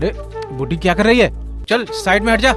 अरे बुढ़ी क्या कर रही है? चल साइड में हट जा।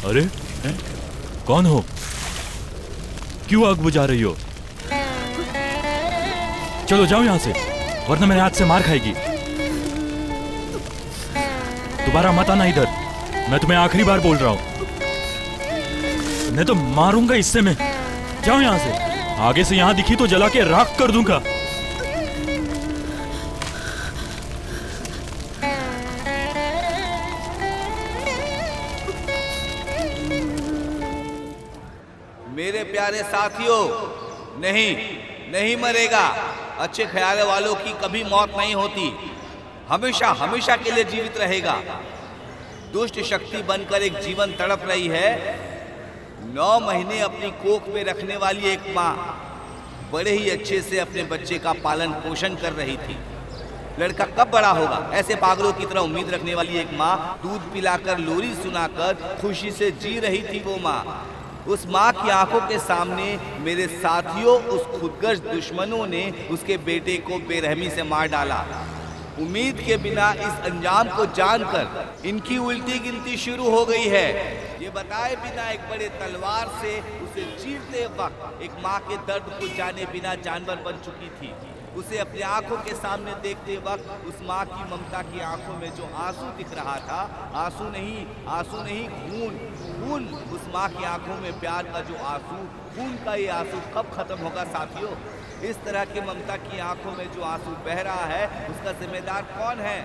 अरे कौन हो? क्यों आग बुझा रही हो? चलो जाओ यहां से, वरना मेरे हाथ से मार खाएगी। दोबारा मत आना इधर, मैं तुम्हें आखिरी बार बोल रहा हूं। मैं तो मारूंगा इससे मैं। जाओ यहां से, आगे से यहां दिखी तो जला के राख कर दूंगा। मेरे प्यारे साथियों, नहीं मरेगा। अच्छे ख्याल वालों की कभी मौत नहीं होती, हमेशा हमेशा के लिए जीवित रहेगा। दुष्ट शक्ति बनकर एक जीवन तड़प रही है। 9 महीने अपनी कोख में रखने वाली एक माँ बड़े ही अच्छे से अपने बच्चे का पालन पोषण कर रही थी। लड़का कब बड़ा होगा, ऐसे पागलों की तरह उम्मीद रखने वाली एक माँ दूध पिलाकर लोरी सुनाकर खुशी से जी रही थी। वो माँ, उस माँ की आंखों के सामने मेरे साथियों, उस खुदगर्ज दुश्मनों ने उसके बेटे को बेरहमी से मार डाला। उम्मीद के बिना इस अंजाम को जानकर इनकी उल्टी गिनती शुरू हो गई है। ये बताए बिना एक बड़े तलवार से उसे चीरते वक्त एक माँ के दर्द को जाने बिना जानवर बन चुकी थी। उसे अपनी आंखों के सामने देखते वक्त उस माँ की ममता की आंखों में जो आंसू दिख रहा था, आंसू नहीं खून। उस माँ की आंखों में प्यार का जो आंसू, खून का ये आंसू कब खत्म होगा साथियों? इस तरह की ममता की आंखों में जो आंसू बह रहा है, उसका जिम्मेदार कौन है?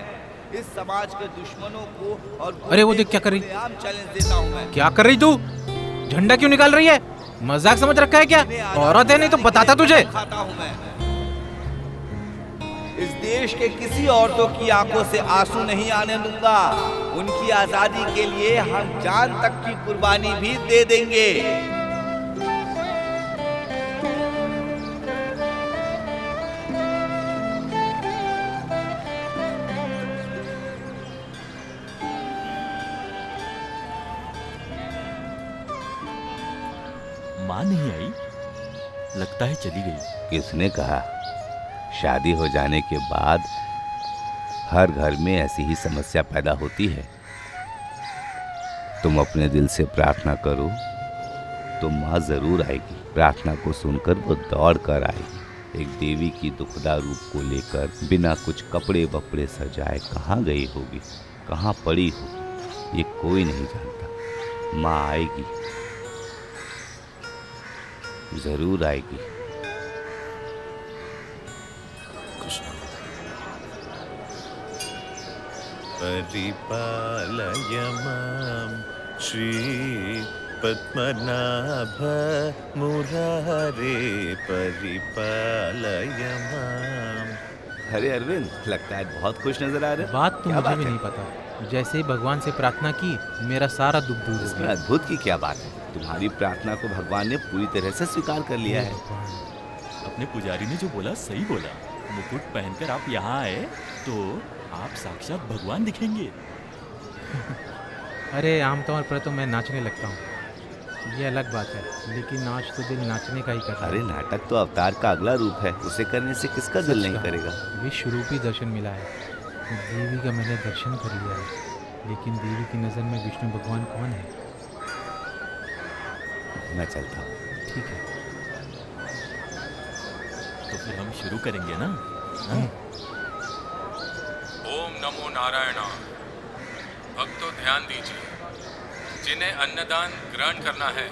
इस समाज के दुश्मनों को। और अरे वो देख क्या कर रही, चैलेंज देता हूँ मैं। क्या कर रही तू? झंडा क्यों निकाल रही है? मजाक समझ रखा है क्या? औरत है नहीं तो बताता तुझे। खाता हूँ मैं। इस देश के किसी औरतों की आंखों से आंसू नहीं आने दूंगा। उनकी आजादी के लिए हम जान तक की कुर्बानी भी दे देंगे। मां नहीं आई, लगता है चली गई। किसने कहा? शादी हो जाने के बाद हर घर में ऐसी ही समस्या पैदा होती है। तुम अपने दिल से प्रार्थना करो तो माँ जरूर आएगी। प्रार्थना को सुनकर वो दौड़ कर आएगी। एक देवी की दुखदा रूप को लेकर बिना कुछ कपड़े वपड़े सजाए कहाँ गई होगी, कहाँ पड़ी होगी, ये कोई नहीं जानता। माँ आएगी, जरूर आएगी। परिपालय मां श्री पद्मनाभ मुरारे, परिपालय मां। अरे अरविंद, लगता है बहुत खुश नजर आ रहे हो। बात तो क्या मुझे बात भी है? नहीं पता। जैसे ही भगवान से प्रार्थना की, मेरा सारा दुख दूर हो इसमें गया। अद्भुत की क्या बात है? तुम्हारी प्रार्थना को भगवान ने पूरी तरह से स्वीकार कर लिया है। अपने पुजारी ने जो बोला सही बोला। मुकुट पहनकर आप यहाँ आए तो आप साक्षात भगवान दिखेंगे। अरे आमतौर पर तो मैं नाचने लगता हूँ, ये अलग बात है, लेकिन आज तो दिल नाचने का ही कर रहा है। अरे नाटक तो अवतार का अगला रूप है, उसे करने से किसका दिल नहीं करेगा? विश्व रूपी दर्शन मिला है, देवी का मैंने दर्शन कर लिया है, लेकिन देवी की नज़र में विष्णु भगवान कौन है? मैं चलता हूँ। ठीक है, तो फिर हम शुरू करेंगे ना? ओम नमो नारायण। भक्तों ध्यान दीजिए, जिन्हें अन्नदान ग्रहण करना है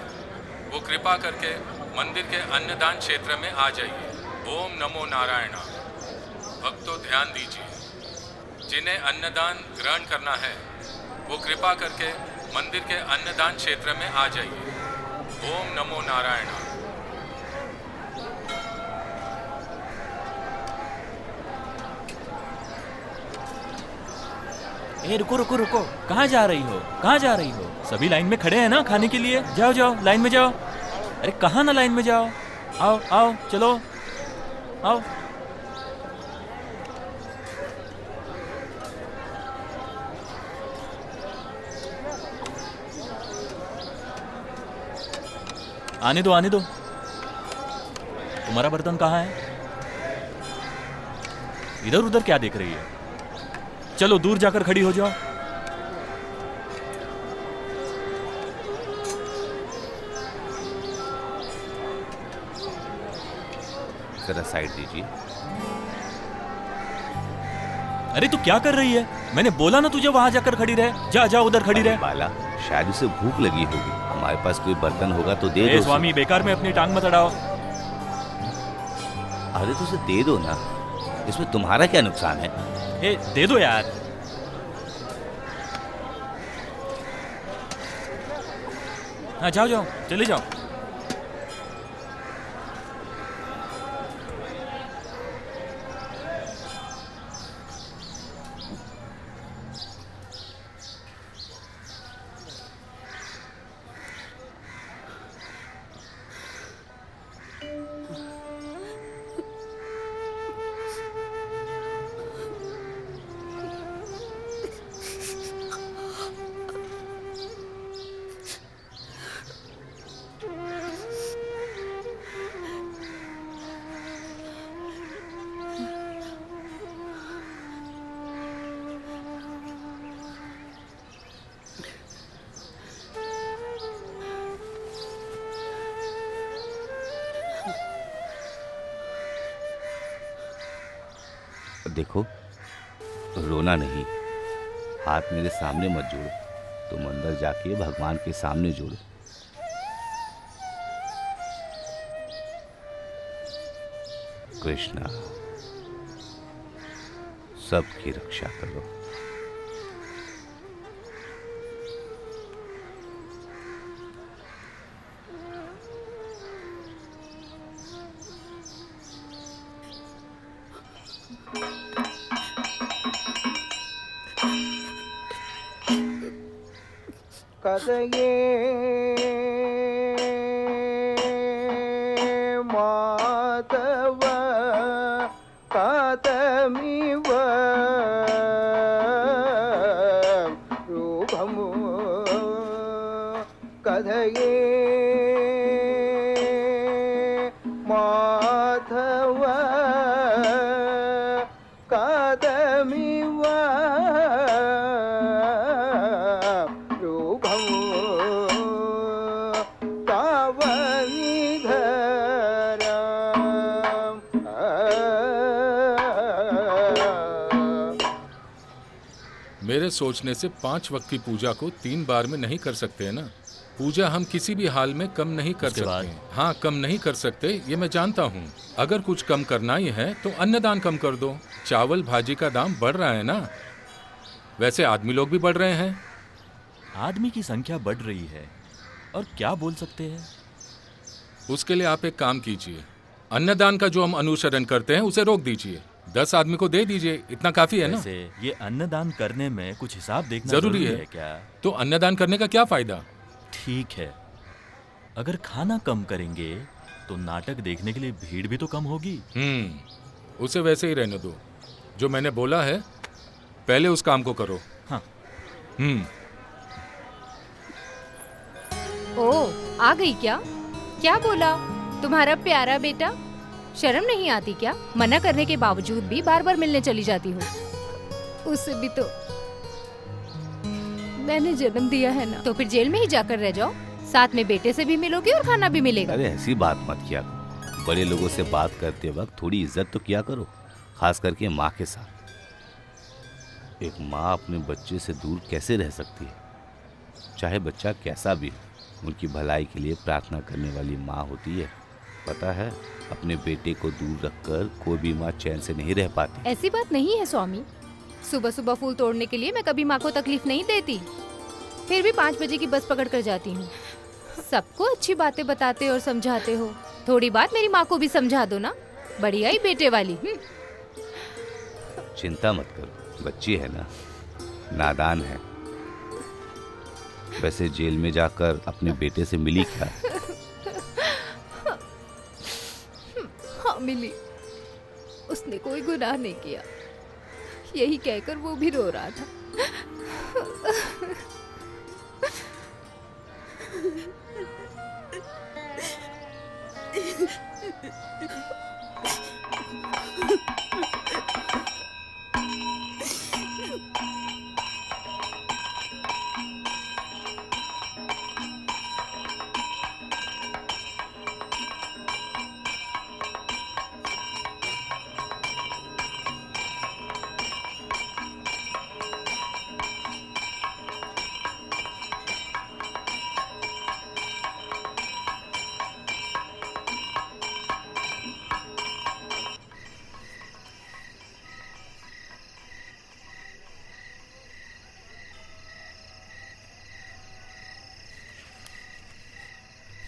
वो कृपा करके मंदिर के अन्नदान क्षेत्र में आ जाइए। ओम नमो नारायण। भक्तों ध्यान दीजिए, जिन्हें अन्नदान ग्रहण करना है वो कृपा करके मंदिर के अन्नदान क्षेत्र में आ जाइए। ओम नमो नारायण। ए रुको रुको रुको, कहाँ जा रही हो, कहाँ जा रही हो? सभी लाइन में खड़े हैं ना खाने के लिए, जाओ जाओ लाइन में जाओ। अरे कहाँ ना लाइन में जाओ, आओ आओ चलो आओ। आने दो आने दो। तुम्हारा बर्तन कहाँ है? इधर उधर क्या देख रही है? चलो दूर जाकर खड़ी हो जाओ। जरा साइड दीजिए। अरे तू क्या कर रही है? मैंने बोला ना तुझे वहां जाकर खड़ी रहे। जा जा उधर खड़ी रहे। बाला, शायद उसे भूख लगी होगी। हमारे पास कोई बर्तन होगा तो दे दो। स्वामी बेकार में अपनी टांग मत अड़ाओ। अरे तो उसे दे दो ना, इसमें तुम्हारा क्या नुकसान है? ए दे दो यार। हाँ जाओ जाओ चले जाओ। देखो, रोना नहीं, हाथ मेरे सामने मत जोड़ो। तुम अंदर जाके भगवान के सामने जोड़ो। कृष्णा, सबकी रक्षा करो। कदये माधव कदमिव रूपमु कदये माधव कदमिव मेरे सोचने से 5 वक्त की पूजा को 3 बार में नहीं कर सकते हैं ना। पूजा हम किसी भी हाल में कम नहीं कर सकते हैं। हाँ, कम नहीं कर सकते, ये मैं जानता हूँ। अगर कुछ कम करना ही है तो अन्नदान कम कर दो। चावल भाजी का दाम बढ़ रहा है ना, वैसे आदमी लोग भी बढ़ रहे हैं। आदमी की संख्या बढ़ रही है और क्या बोल सकते हैं। उसके लिए आप एक काम कीजिए, अन्नदान का जो हम अनुसरण करते हैं उसे रोक दीजिए। 10 आदमी को दे दीजिए, इतना काफी है ना। वैसे ये अन्नदान करने में कुछ हिसाब देखना जरूरी है क्या? तो अन्नदान करने का क्या फायदा? ठीक है, अगर खाना कम करेंगे तो नाटक देखने के लिए भीड़ भी तो कम होगी। उसे वैसे ही रहने दो। जो मैंने बोला है पहले उस काम को करो। हाँ। ओ, आ गई क्या? क्या बोला तुम्हारा प्यारा बेटा? शर्म नहीं आती क्या? मना करने के बावजूद भी बार बार मिलने चली जाती हो। उसे भी तो मैंने जन्म दिया है ना। तो फिर जेल में ही जाकर रह जाओ, साथ में बेटे से भी मिलोगी और खाना भी मिलेगा। अरे ऐसी बात मत किया करो। बड़े लोगों से बात करते वक्त थोड़ी इज्जत तो किया करो, खास करके माँ के साथ। एक माँ अपने बच्चे से दूर कैसे रह सकती है? चाहे बच्चा कैसा भी हो, उनकी भलाई के लिए प्रार्थना करने वाली माँ होती है। पता है, अपने बेटे को दूर रखकर कोई भी माँ चैन से नहीं रह पाती। ऐसी बात नहीं है स्वामी। सुबह सुबह फूल तोड़ने के लिए मैं कभी माँ को तकलीफ नहीं देती, फिर भी 5 बजे की बस पकड़ कर जाती हूँ। सबको अच्छी बातें बताते और समझाते हो, थोड़ी बात मेरी माँ को भी समझा दो ना। बढ़िया ही बेटे वाली। चिंता मत करो, बच्ची है ना, नादान है। वैसे जेल में जाकर अपने बेटे से मिली क्या? हाँ मिली। उसने कोई गुनाह नहीं किया, यही कहकर वो भी रो रहा था।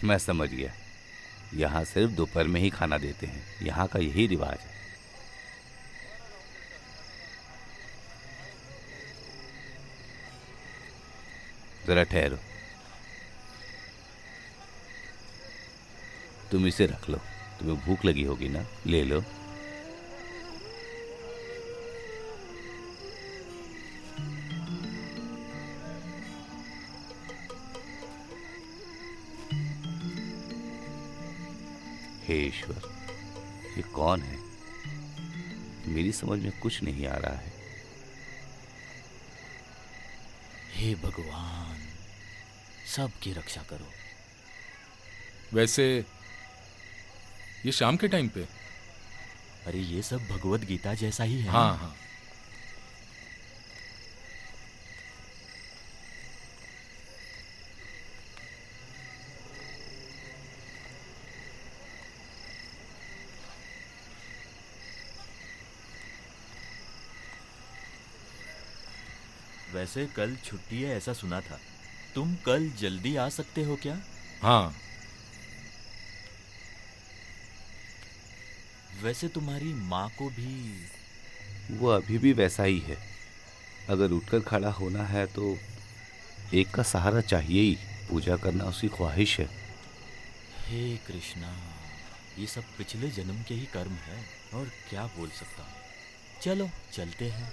मैं समझ गया। यहाँ सिर्फ दोपहर में ही खाना देते हैं, यहाँ का यही रिवाज है। जरा ठहरो, तुम इसे रख लो। तुम्हें भूख लगी होगी ना, ले लो। हे ईश्वर, ये कौन है? मेरी समझ में कुछ नहीं आ रहा है। हे भगवान, सबकी रक्षा करो। वैसे ये शाम के टाइम पे? अरे ये सब भगवत गीता जैसा ही है। हाँ हाँ। वैसे कल छुट्टी है ऐसा सुना था, तुम कल जल्दी आ सकते हो क्या? हाँ। वैसे तुम्हारी माँ को भी? वो अभी भी वैसा ही है। अगर उठकर खड़ा होना है तो एक का सहारा चाहिए ही। पूजा करना उसकी ख्वाहिश है। हे कृष्णा, ये सब पिछले जन्म के ही कर्म है, और क्या बोल सकता हूँ। चलो चलते हैं।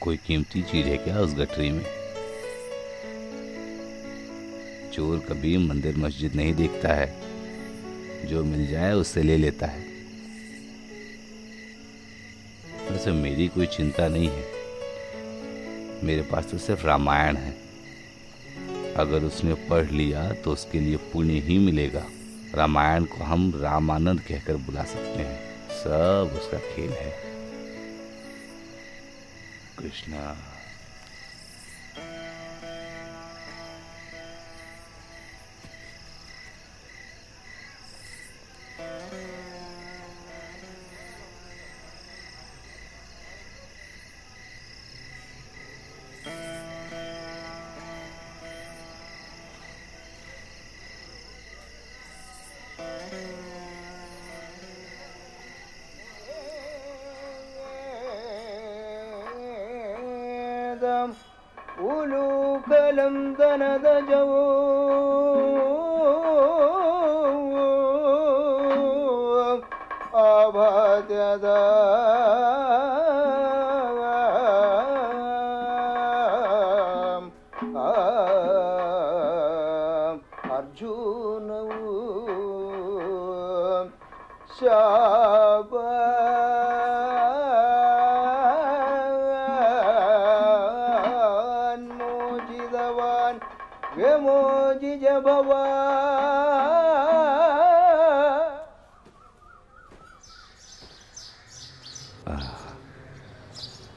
कोई कीमती चीज है क्या उस गठरी में? चोर कभी मंदिर मस्जिद नहीं देखता है, जो मिल जाए उससे ले लेता है। वैसे मेरी कोई चिंता नहीं है, मेरे पास तो सिर्फ रामायण है। अगर उसने पढ़ लिया तो उसके लिए पुण्य ही मिलेगा। रामायण को हम रामानंद कहकर बुला सकते हैं। सब उसका खेल है। कृष्णा, उलूकलं दनदजौ आभात्यदा अर्जुनौ शाबा मोजिज भवा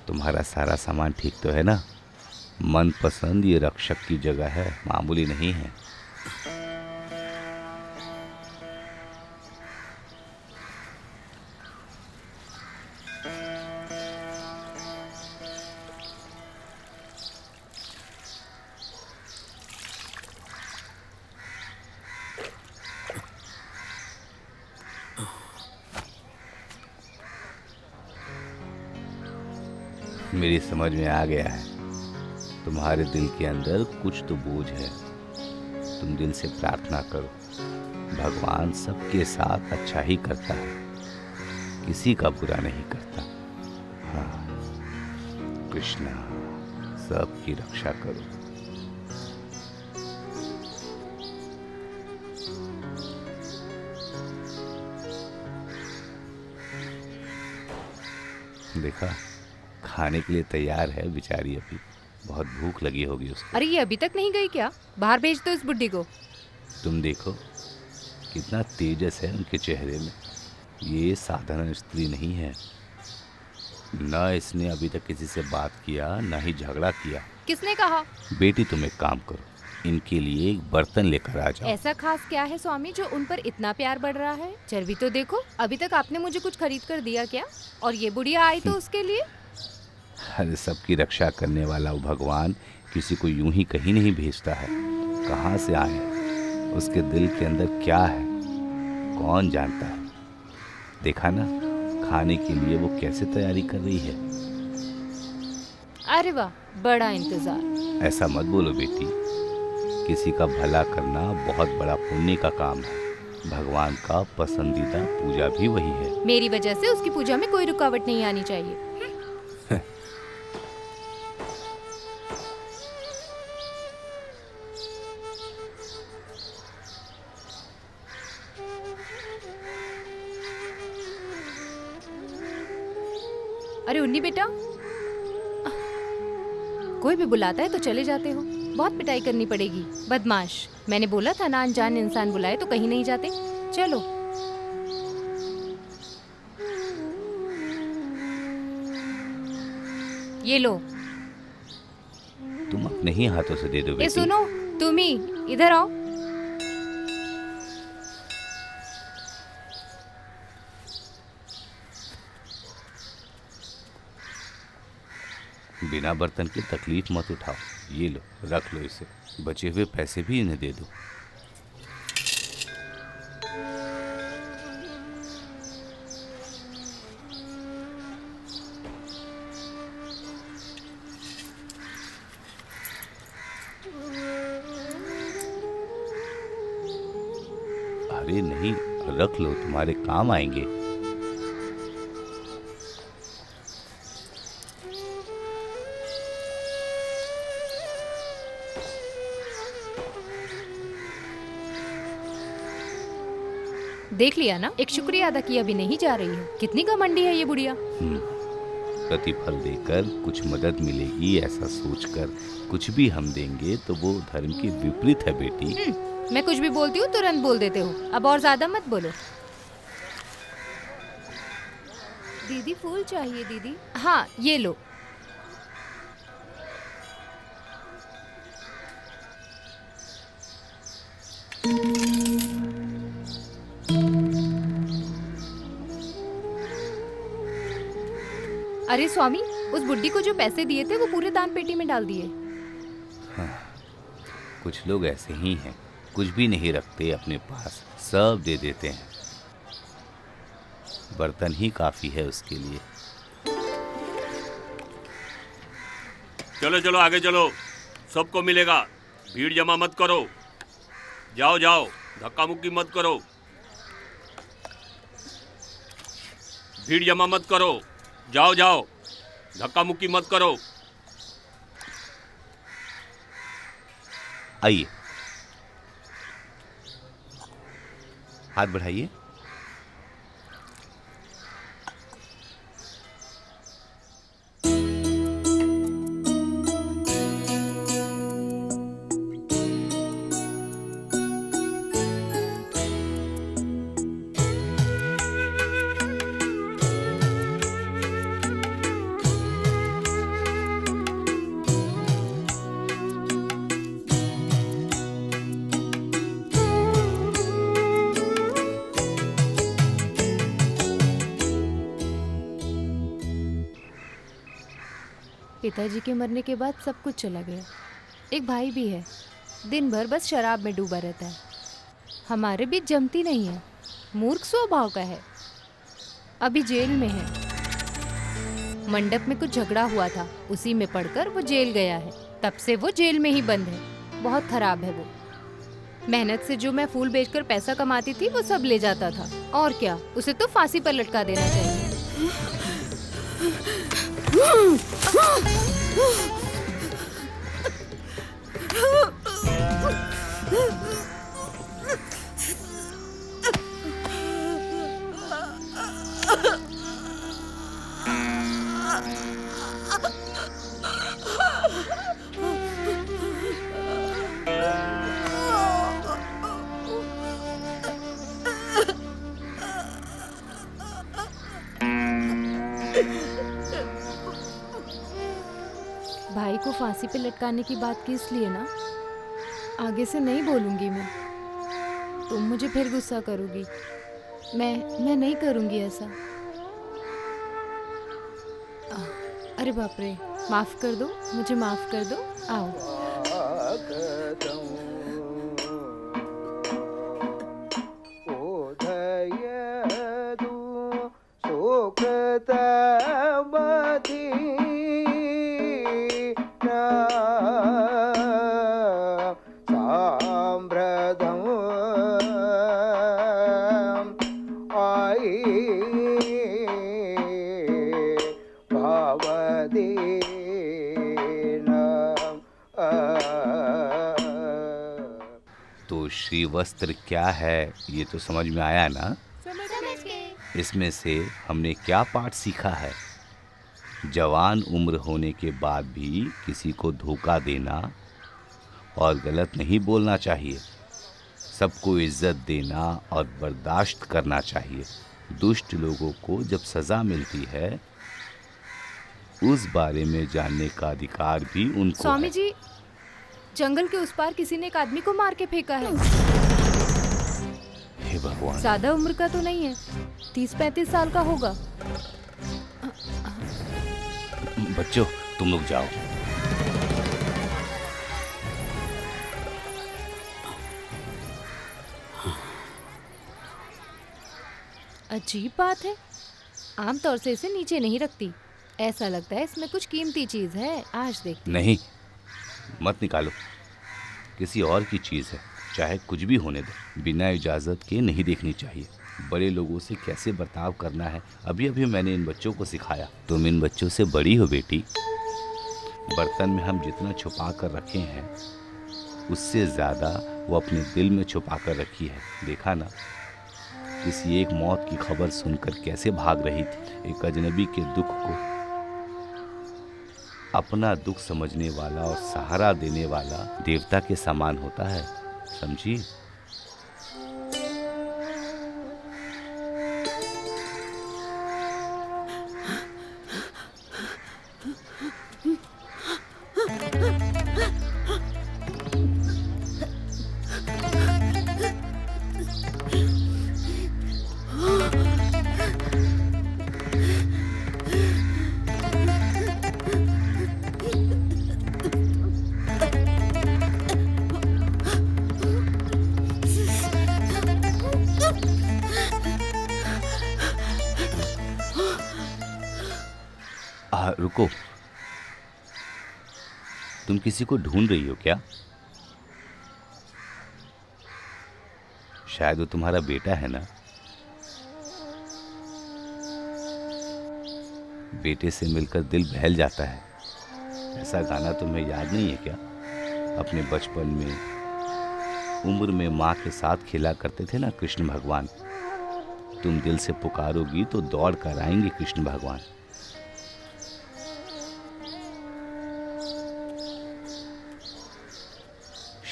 तुम्हारा सारा सामान ठीक तो है ना? मनपसंद ये रक्षक की जगह है, मामूली नहीं है। मेरी समझ में आ गया है, तुम्हारे दिल के अंदर कुछ तो बोझ है। तुम दिल से प्रार्थना करो, भगवान सबके साथ अच्छा ही करता है, किसी का बुरा नहीं करता। हाँ कृष्णा, सबकी रक्षा करो। देखा, खाने के लिए तैयार है बेचारी, अभी बहुत भूख लगी होगी उसको। अरे ये अभी तक नहीं गई क्या? बाहर भेज दो इस बुड्ढी को। तुम देखो कितना तेजस है उनके चेहरे में। ये साधारण स्त्री नहीं है। न इसने अभी तक किसी से बात किया, न ही झगड़ा किया। किसने कहा? बेटी तुम एक काम करो, इनके लिए एक बर्तन लेकर आ जाओ। ऐसा खास क्या है स्वामी जो उन पर इतना प्यार बढ़ रहा है? चर्बी तो देखो, अभी तक आपने मुझे कुछ खरीद कर दिया क्या? और ये बुढ़िया आई तो उसके लिए? अरे सबकी रक्षा करने वाला वो भगवान किसी को यूं ही कहीं नहीं भेजता है। कहाँ से आए, उसके दिल के अंदर क्या है, कौन जानता है। देखा ना, खाने के लिए वो कैसे तैयारी कर रही है। अरे वाह, बड़ा इंतजार। ऐसा मत बोलो बेटी, किसी का भला करना बहुत बड़ा पुण्य का काम है। भगवान का पसंदीदा पूजा भी वही है। मेरी वजह से उसकी पूजा में कोई रुकावट नहीं आनी चाहिए। अरे उन्नी बेटा, कोई भी बुलाता है तो चले जाते हो। बहुत पिटाई करनी पड़ेगी, बदमाश। मैंने बोला था ना, अनजान इंसान बुलाए तो कहीं नहीं जाते। चलो। ये लो। तुम अपने ही हाथों से दे दो बेटी। ये सुनो, तुम ही इधर आओ। बिना बर्तन की तकलीफ मत उठाओ। ये लो, रख लो इसे। बचे हुए पैसे भी इन्हें दे दो। अरे नहीं, रख लो, तुम्हारे काम आएंगे। देख लिया ना, एक शुक्रिया अदा किया भी नहीं जा रही है। कितनी घमंडी है ये बुढ़िया। प्रतिफल देकर कुछ मदद मिलेगी ऐसा सोचकर कुछ भी हम देंगे तो वो धर्म के विपरीत है बेटी। मैं कुछ भी बोलती हूँ तुरंत बोल देते हो। अब और ज्यादा मत बोलो। दीदी फूल चाहिए दीदी। हाँ ये लो। अरे स्वामी, उस बुड्ढी को जो पैसे दिए थे वो पूरे दान पेटी में डाल दिए। कुछ लोग ऐसे ही हैं, कुछ भी नहीं रखते अपने पास, सब दे देते हैं। बर्तन ही काफी है उसके लिए। चलो चलो आगे चलो, सबको मिलेगा। भीड़ जमा मत करो। जाओ जाओ, धक्का मुक्की मत करो। भीड़ जमा मत करो। जाओ जाओ, धक्का मुक्की मत करो। आइए, हाथ बढ़ाइए। पिताजी के मरने के बाद सब कुछ चला गया। एक भाई भी है, दिन भर बस शराब में डूबा रहता है। हमारे बीच जमती नहीं है, मूर्ख स्वभाव का है। अभी जेल में है। मंडप में कुछ झगड़ा हुआ था, उसी में पड़कर वो जेल गया है। तब से वो जेल में ही बंद है। बहुत खराब है वो। मेहनत से जो मैं फूल बेचकर पैसा कमाती थी वो सब ले जाता था। और क्या, उसे तो फांसी पर लटका देना चाहिए। भाई को फांसी पे लटकाने की बात की इसलिए ना, आगे से नहीं बोलूंगी मैं। तुम मुझे फिर गुस्सा करोगी। मैं नहीं करूंगी ऐसा। अरे बाप रे, माफ कर दो, मुझे माफ कर दो। आओ। तो श्रीवस्त्र क्या है ये तो समझ में आया ना? इसमें से हमने क्या पाठ सीखा है? जवान उम्र होने के बाद भी किसी को धोखा देना और गलत नहीं बोलना चाहिए। सबको इज्जत देना और बर्दाश्त करना चाहिए। दुष्ट लोगों को जब सजा मिलती है उस बारे में जानने का अधिकार भी उनको स्वामी है। जी, जंगल के उस पार किसी ने एक आदमी को मार के फेंका है। हे भगवान। ज्यादा उम्र का तो नहीं है, 30-35 साल का होगा। बच्चों तुम लोग जाओ। अजीब बात है, आमतौर से इसे नीचे नहीं रखती। ऐसा लगता है इसमें कुछ कीमती चीज है। आज देखती। नहीं, मत निकालो। किसी और की चीज है, चाहे कुछ भी होने दो। बिना इजाजत के नहीं देखनी चाहिए। बड़े लोगों से कैसे बर्ताव करना है अभी अभी मैंने इन बच्चों को सिखाया। तुम इन बच्चों से बड़ी हो बेटी। बर्तन में हम जितना छुपा कर रखे हैं उससे ज्यादा वो अपने दिल में छुपा कर रखी है। देखा ना, किसी एक मौत की खबर सुनकर कैसे भाग रही थी। एक अजनबी के दुख को अपना दुख समझने वाला और सहारा देने वाला देवता के समान होता है, समझी? रुको, तुम किसी को ढूंढ रही हो क्या? शायद वो तुम्हारा बेटा है ना? बेटे से मिलकर दिल बहल जाता है। ऐसा गाना तुम्हें याद नहीं है क्या? अपने बचपन में उम्र में माँ के साथ खेला करते थे ना कृष्ण भगवान। तुम दिल से पुकारोगी तो दौड़ कर आएंगे कृष्ण भगवान।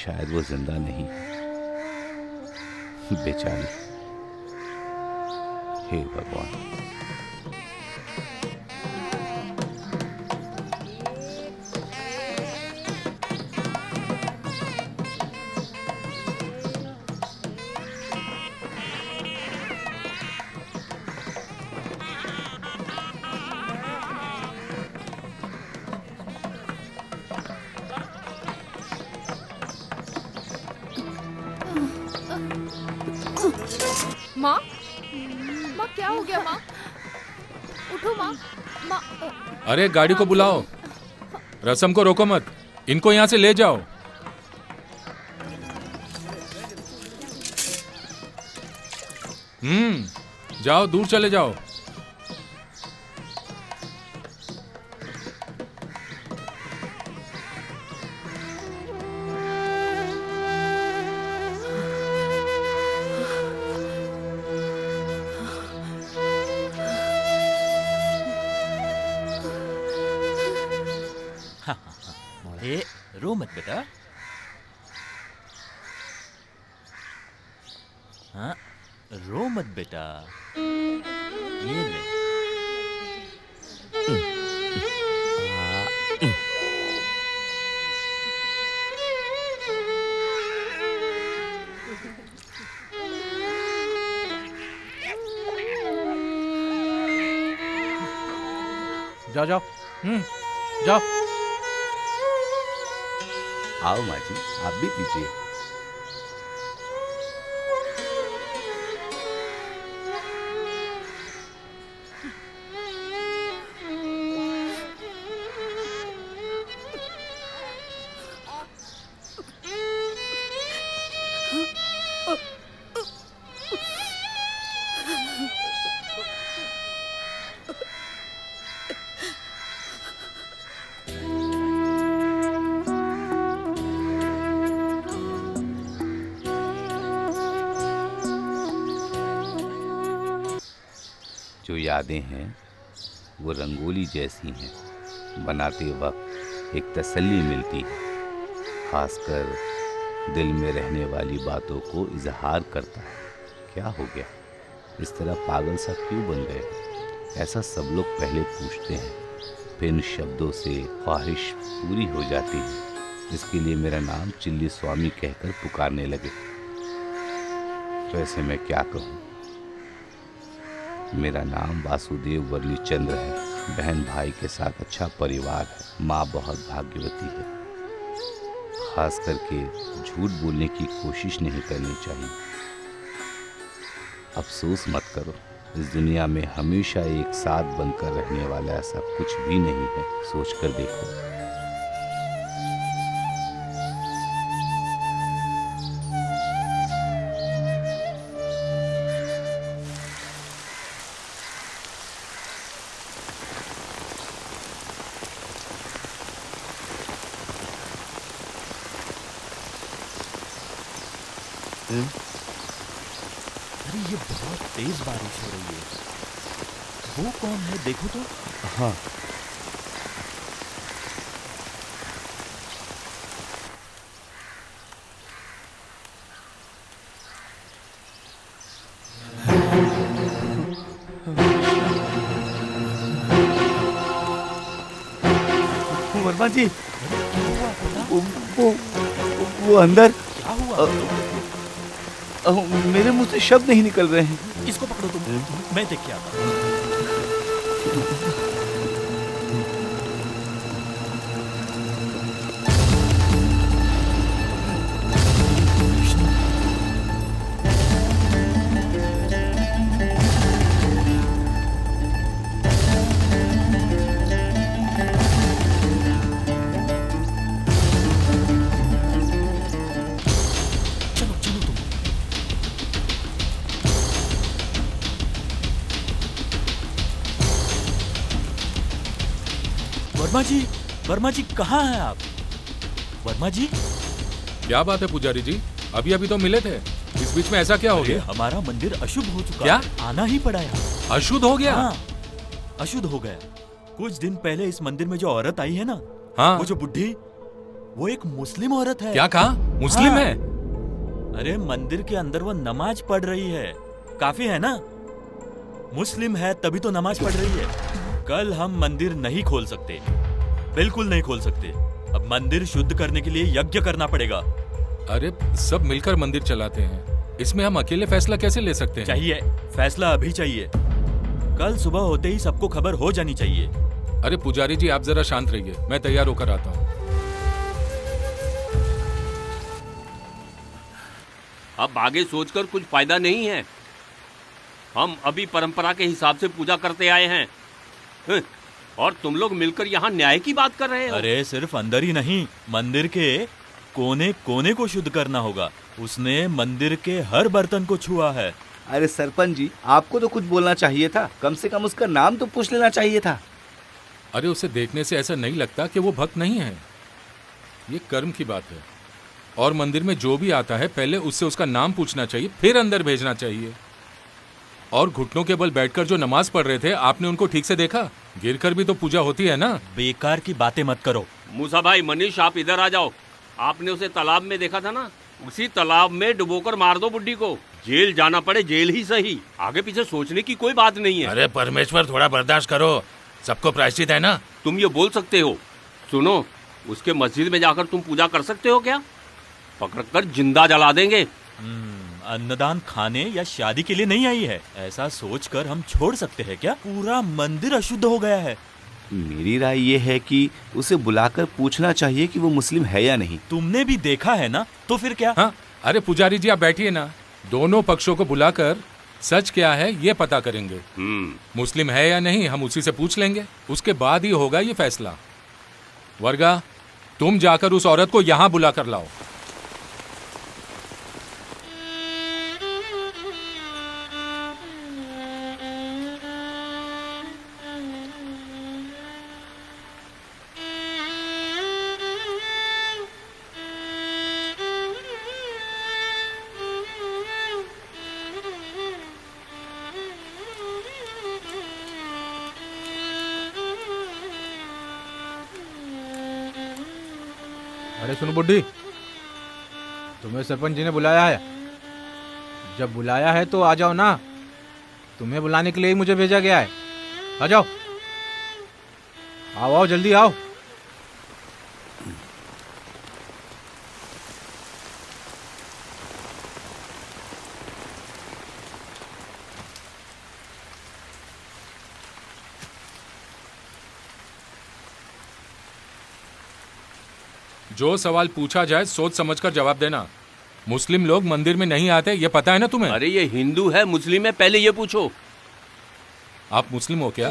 शायद वो जिंदा नहीं, बेचारी। हे भगवान। माँ, माँ क्या हो गया माँ? उठो माँ, माँ। अरे गाड़ी को बुलाओ। रसम को रोको मत, इनको यहाँ से ले जाओ। जाओ, दूर चले जाओ। ए, रो मत बेटा। हाँ, रो मत बेटा। ये ले। जाओ जाओ, जाओ। आओ माँ जी, आप भी पीजिए। जो यादें हैं वो रंगोली जैसी हैं, बनाते वक्त एक तसल्ली मिलती है, खासकर दिल में रहने वाली बातों को इजहार करता है। क्या हो गया, इस तरह पागल सा क्यों बन गए? ऐसा सब लोग पहले पूछते हैं, फिर इन शब्दों से ख्वाहिश पूरी हो जाती है। इसके लिए मेरा नाम चिल्ली स्वामी कहकर पुकारने लगे। तो ऐसे मैं क्या कहूँ? मेरा नाम वासुदेव वर्ली चंद्र है। बहन भाई के साथ अच्छा परिवार है। माँ बहुत भाग्यवती है। खास करके झूठ बोलने की कोशिश नहीं करनी चाहिए। अफसोस मत करो, इस दुनिया में हमेशा एक साथ बनकर रहने वाला ऐसा कुछ भी नहीं है। सोच कर देखो। अरे ये बहुत तेज बारिश हो रही है। वो कौन है देखो तो। हाँ, वर्मा जी, वो अंदर क्या हुआ? मेरे मुंह से शब्द नहीं निकल रहे हैं। इसको पकड़ो तुम, मैं देख के आता हूँ। वर्मा जी कहाँ हैं आप? वर्मा जी, क्या बात है पुजारी जी, अभी अभी तो मिले थे, इस बीच में ऐसा क्या हो गया? हमारा मंदिर अशुभ हो चुका क्या? है। आना ही पड़ा है। अशुद्ध हो गया? हाँ, अशुद्ध हो गया। कुछ दिन पहले इस मंदिर में जो औरत आई है ना, हाँ, वो जो बुढ़ी, वो एक मुस्लिम औरत है। क्या कहा? मुस्लिम हाँ। है? अरे मंदिर के अंदर वो नमाज पढ़ रही है। काफी है ना? मुस्लिम है तभी तो नमाज पढ़ रही है। कल हम मंदिर नहीं खोल सकते, बिल्कुल नहीं खोल सकते। अब मंदिर शुद्ध करने के लिए यज्ञ करना पड़ेगा। अरे सब मिलकर मंदिर चलाते हैं, इसमें हम अकेले फैसला कैसे ले सकते हैं? चाहिए, फैसला अभी चाहिए। कल सुबह होते ही सबको खबर हो जानी चाहिए। अरे पुजारी जी आप जरा शांत रहिए, मैं तैयार होकर आता हूँ। अब आगे सोचकर कुछ फायदा नहीं है। हम अभी परंपरा के हिसाब से पूजा करते आए हैं। और तुम लोग मिलकर यहाँ न्याय की बात कर रहे हो। अरे सिर्फ अंदर ही नहीं, मंदिर के कोने कोने को शुद्ध करना होगा। उसने मंदिर के हर बर्तन को छुआ है। अरे सरपंच जी, आपको तो कुछ बोलना चाहिए था, कम से कम उसका नाम तो पूछ लेना चाहिए था। अरे उसे देखने से ऐसा नहीं लगता कि वो भक्त नहीं है। ये कर्म की बात है। और मंदिर में जो भी आता है पहले उससे उसका नाम पूछना चाहिए, फिर अंदर भेजना चाहिए। और घुटनों के बल बैठकर जो नमाज पढ़ रहे थे, आपने उनको ठीक से देखा? गिरकर भी तो पूजा होती है ना। बेकार की बातें मत करो। मूसा भाई, मनीष, आप इधर आ जाओ। आपने उसे तालाब में देखा था ना, उसी तालाब में डुबोकर मार दो बुड्ढी को। जेल जाना पड़े जेल ही सही, आगे पीछे सोचने की कोई बात नहीं है। अरे परमेश्वर, थोड़ा बर्दाश्त करो, सबको प्रायश्चित है ना। तुम ये बोल सकते हो? सुनो, उसके मस्जिद में जाकर तुम पूजा कर सकते हो क्या? पकड़कर जिंदा जला देंगे। अन्नदान खाने या शादी के लिए नहीं आई है, ऐसा सोचकर हम छोड़ सकते हैं क्या? पूरा मंदिर अशुद्ध हो गया है। मेरी राय ये है कि उसे बुलाकर पूछना चाहिए कि वो मुस्लिम है या नहीं। तुमने भी देखा है ना, तो फिर क्या? हाँ, अरे पुजारी जी आप बैठिए ना। दोनों पक्षों को बुलाकर सच क्या है ये पता करेंगे। मुस्लिम है या नहीं हम उसी से पूछ लेंगे, उसके बाद ही होगा ये फैसला। वर्गा, तुम जाकर उस औरत को यहाँ बुला कर लाओ। अरे सुनो बुड्ढी, तुम्हें सरपंच जी ने बुलाया है। जब बुलाया है तो आ जाओ ना, तुम्हें बुलाने के लिए ही मुझे भेजा गया है। आ जाओ, आओ आओ, जल्दी आओ। जो सवाल पूछा जाए सोच समझकर जवाब देना। मुस्लिम लोग मंदिर में नहीं आते, ये पता है ना तुम्हें? अरे ये हिंदू है मुस्लिम है, पहले ये पूछो। आप मुस्लिम हो क्या?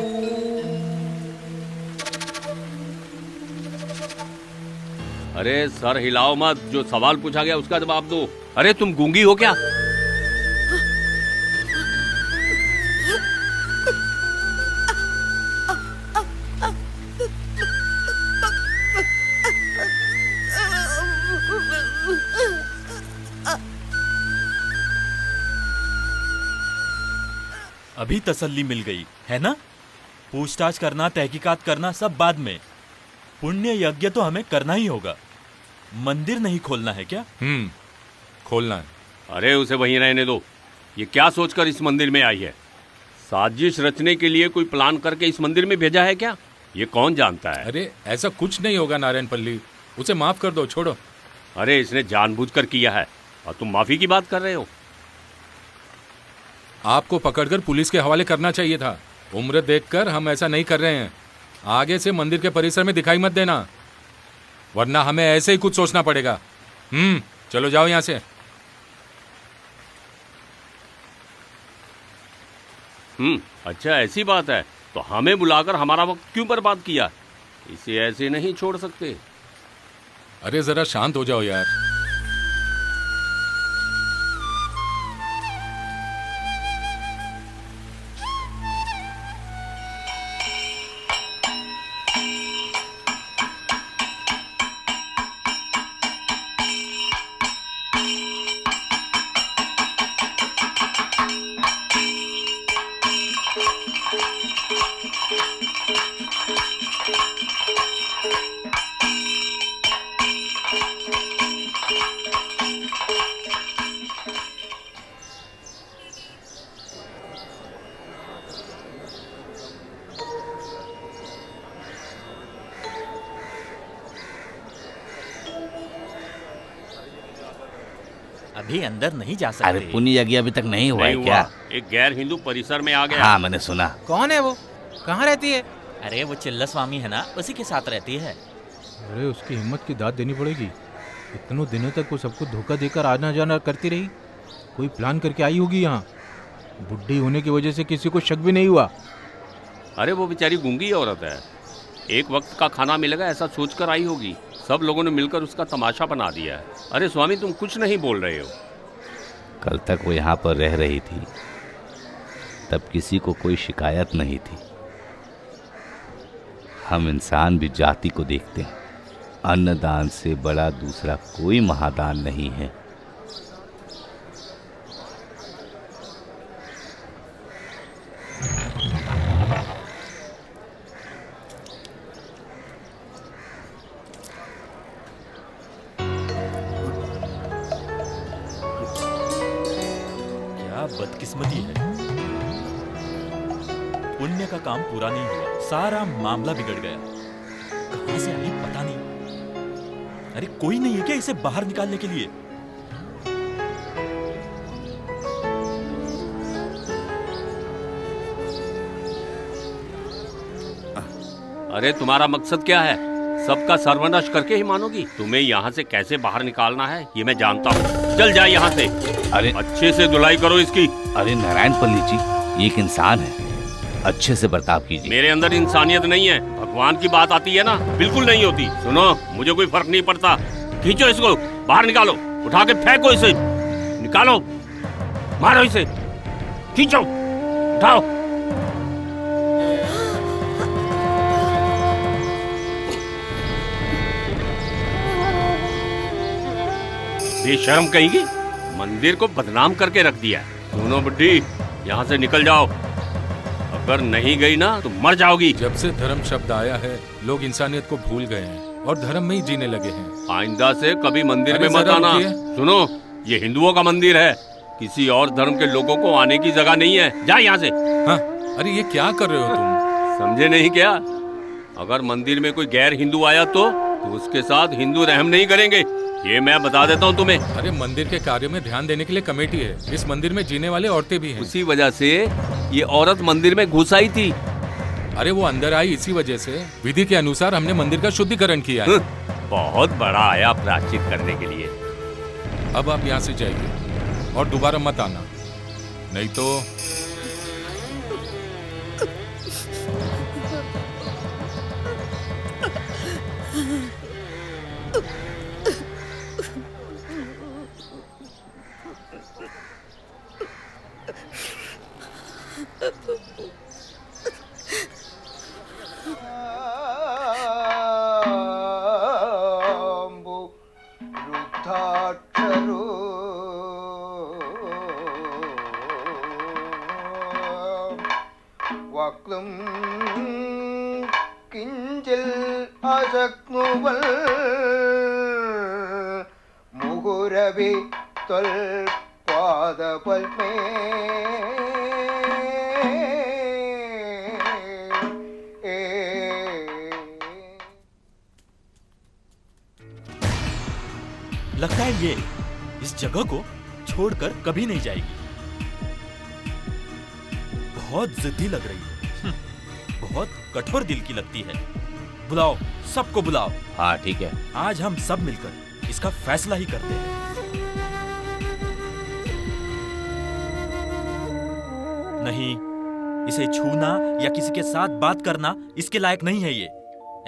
अरे सर हिलाओ मत, जो सवाल पूछा गया उसका जवाब दो। अरे तुम गूंगी हो क्या? अभी तसल्ली मिल गई है ना? पूछताछ करना, तहकीकात करना सब बाद में। पुण्य यज्ञ तो हमें करना ही होगा। मंदिर नहीं खोलना है क्या? खोलना है। अरे उसे वहीं रहने दो। ये क्या सोचकर इस मंदिर में आई है? साजिश रचने के लिए कोई प्लान करके इस मंदिर में भेजा है क्या? ये कौन जानता है? अरे ऐसा कुछ नहीं होगा नारायण पल्ली, उसे माफ कर दो, छोड़ो। अरे इसने जानबूझकर किया है और तुम माफी की बात कर रहे हो। आपको पकड़कर पुलिस के हवाले करना चाहिए था। उम्र देखकर हम ऐसा नहीं कर रहे हैं। आगे से मंदिर के परिसर में दिखाई मत देना, वरना हमें ऐसे ही कुछ सोचना पड़ेगा। चलो जाओ यहां से। अच्छा ऐसी बात है, तो हमें बुलाकर हमारा वक्त क्यों बर्बाद किया? इसे ऐसे नहीं छोड़ सकते। अरे जरा शांत हो जाओ यार। अभी अंदर नहीं जा सकते। अरे पुण्य यज्ञ अभी तक नहीं हुआ है क्या? एक गैर हिंदू परिसर में आ गया। हाँ मैंने सुना। कौन है वो? कहाँ रहती है? अरे वो चिल्ला स्वामी है ना, उसी के साथ रहती है। अरे उसकी हिम्मत की दाद देनी पड़ेगी। इतनों दिनों तक वो सबको धोखा देकर आना जाना करती रही। कोई प्लान करके आई होगी यहाँ। बुढ़ी होने की वजह से किसी को शक भी नहीं हुआ। अरे वो बेचारी गूंगी औरत है, एक वक्त का खाना मिलेगा ऐसा सोचकर आई होगी। सब लोगों ने मिलकर उसका तमाशा बना दिया है। अरे स्वामी तुम कुछ नहीं बोल रहे हो। कल तक वो यहाँ पर रह रही थी, तब किसी को कोई शिकायत नहीं थी। हम इंसान भी जाति को देखते हैं। अन्नदान से बड़ा दूसरा कोई महादान नहीं है। क्या बदकिस्मती है। पुण्य का काम पूरा नहीं हुआ, सारा मामला बिगड़ गया। कहां से आई पता नहीं। अरे कोई नहीं है क्या इसे बाहर निकालने के लिए? अरे तुम्हारा मकसद क्या है? सबका सर्वनाश करके ही मानोगी? तुम्हें यहाँ से कैसे बाहर निकालना है ये मैं जानता हूँ। चल जाए यहाँ से। अरे अच्छे से धुलाई करो इसकी। अरे नारायण पंडित जी, ये एक इंसान है, अच्छे से बर्ताव कीजिए। मेरे अंदर इंसानियत नहीं है। भगवान की बात आती है ना, बिल्कुल नहीं होती। सुनो, मुझे कोई फर्क नहीं पड़ता। खींचो इसको, बाहर निकालो, उठा के फेंको इसे, निकालो, मारो इसे, खींचो, उठाओ। बेशर्म कहेगी, मंदिर को बदनाम करके रख दिया। सुनो बुड्ढी, यहाँ से निकल जाओ। अगर नहीं गई ना तो मर जाओगी। जब से धर्म शब्द आया है लोग इंसानियत को भूल गए हैं और धर्म में ही जीने लगे हैं। आइंदा से कभी मंदिर अरे में मत जरा आना। रुकिए। सुनो, ये हिंदुओं का मंदिर है, किसी और धर्म के लोगों को आने की जगह नहीं है। जा यहाँ से। हाँ, अरे ये क्या कर रहे हो तुम? समझे नहीं क्या? अगर मंदिर में कोई गैर हिंदू आया तो उसके साथ हिंदू रहम नहीं करेंगे, ये मैं बता देता हूँ तुम्हें। अरे मंदिर के कार्य में ध्यान देने के लिए कमेटी है। इस मंदिर में जीने वाले औरतें भी हैं। उसी वजह से ये औरत मंदिर में घुस आई थी। अरे वो अंदर आई इसी वजह से। विधि के अनुसार हमने मंदिर का शुद्धिकरण किया है। बहुत बड़ा आया प्रायश्चित करने के लिए। अब आप यहाँ से जाइए और दोबारा मत आना, नहीं तो वृद्धाक्षरो वक्तुं किञ्चित् अशक्नुवन् मुहुरवि त्वल्पादपल्मे लगता है ये इस जगह को छोड़कर कभी नहीं जाएगी। बहुत जिद्दी लग रही है, बहुत कठोर दिल की लगती है। बुलाओ, सबको बुलाओ। हाँ ठीक है। आज हम सब मिलकर इसका फैसला ही करते हैं। नहीं, इसे छूना या किसी के साथ बात करना इसके लायक नहीं है। ये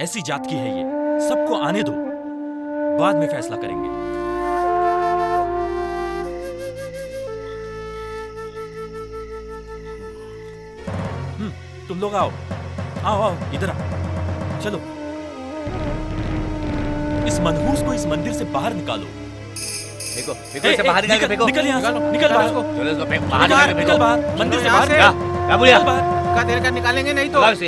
ऐसी जात की है। ये सबको आने दो, बाद में फैसला करेंगे। तुम लोग आओ, आओ आओ, इधर आओ, चलो। इस मनहूस को इस मंदिर से बाहर निकालो। फेंको, फेंको इसे बाहर निकाल के फेंको। निकल यहाँ से, निकल बाहर। चलो इसको फेंक, बाहर निकाल के निकल फेंको। बाहर, मंदिर से बाहर। क्या बोलिया? निकल बाहर। का देर का निकालेंगे नहीं तो। बुलाओ इसे।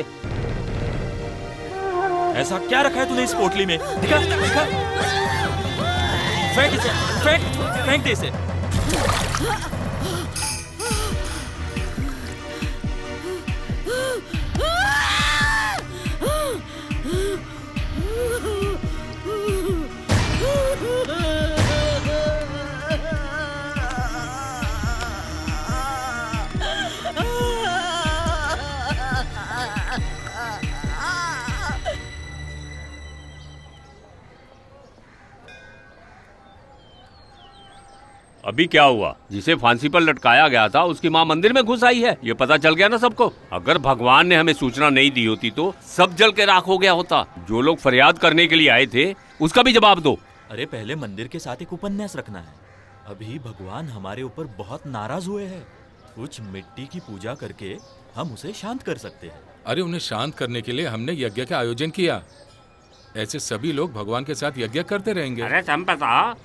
ऐसा क्या रखा है तूने इस पोटली में? दिखा, दिखा। फेंक इसे, फेंक, फेंक दे इसे। अभी क्या हुआ? जिसे फांसी पर लटकाया गया था उसकी माँ मंदिर में घुस आई है, ये पता चल गया ना सबको। अगर भगवान ने हमें सूचना नहीं दी होती तो सब जल के राख हो गया होता। जो लोग फरियाद करने के लिए आए थे उसका भी जवाब दो। अरे पहले मंदिर के साथ एक उपन्यास रखना है। अभी भगवान हमारे ऊपर बहुत नाराज हुए हैं। कुछ मिट्टी की पूजा करके हम उसे शांत कर सकते हैं। अरे उन्हें शांत करने के लिए हमने यज्ञ का आयोजन किया। ऐसे सभी लोग भगवान के साथ यज्ञ करते रहेंगे। अरे संपदा,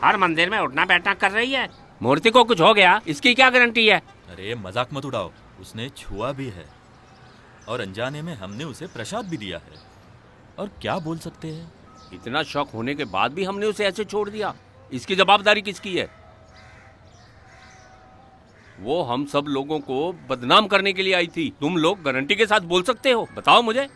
हर मंदिर में उठना बैठना कर रही है, मूर्ति को कुछ हो गया इसकी क्या गारंटी है? अरे मजाक मत उड़ाओ, उसने छुआ भी है और अनजाने में हमने उसे प्रसाद भी दिया है। और क्या बोल सकते हैं? इतना शौक होने के बाद भी हमने उसे ऐसे छोड़ दिया, इसकी जवाबदारी किसकी है? वो हम सब लोगों को बदनाम करने के लिए आई थी। तुम लोग गारंटी के साथ बोल सकते हो? बताओ मुझे।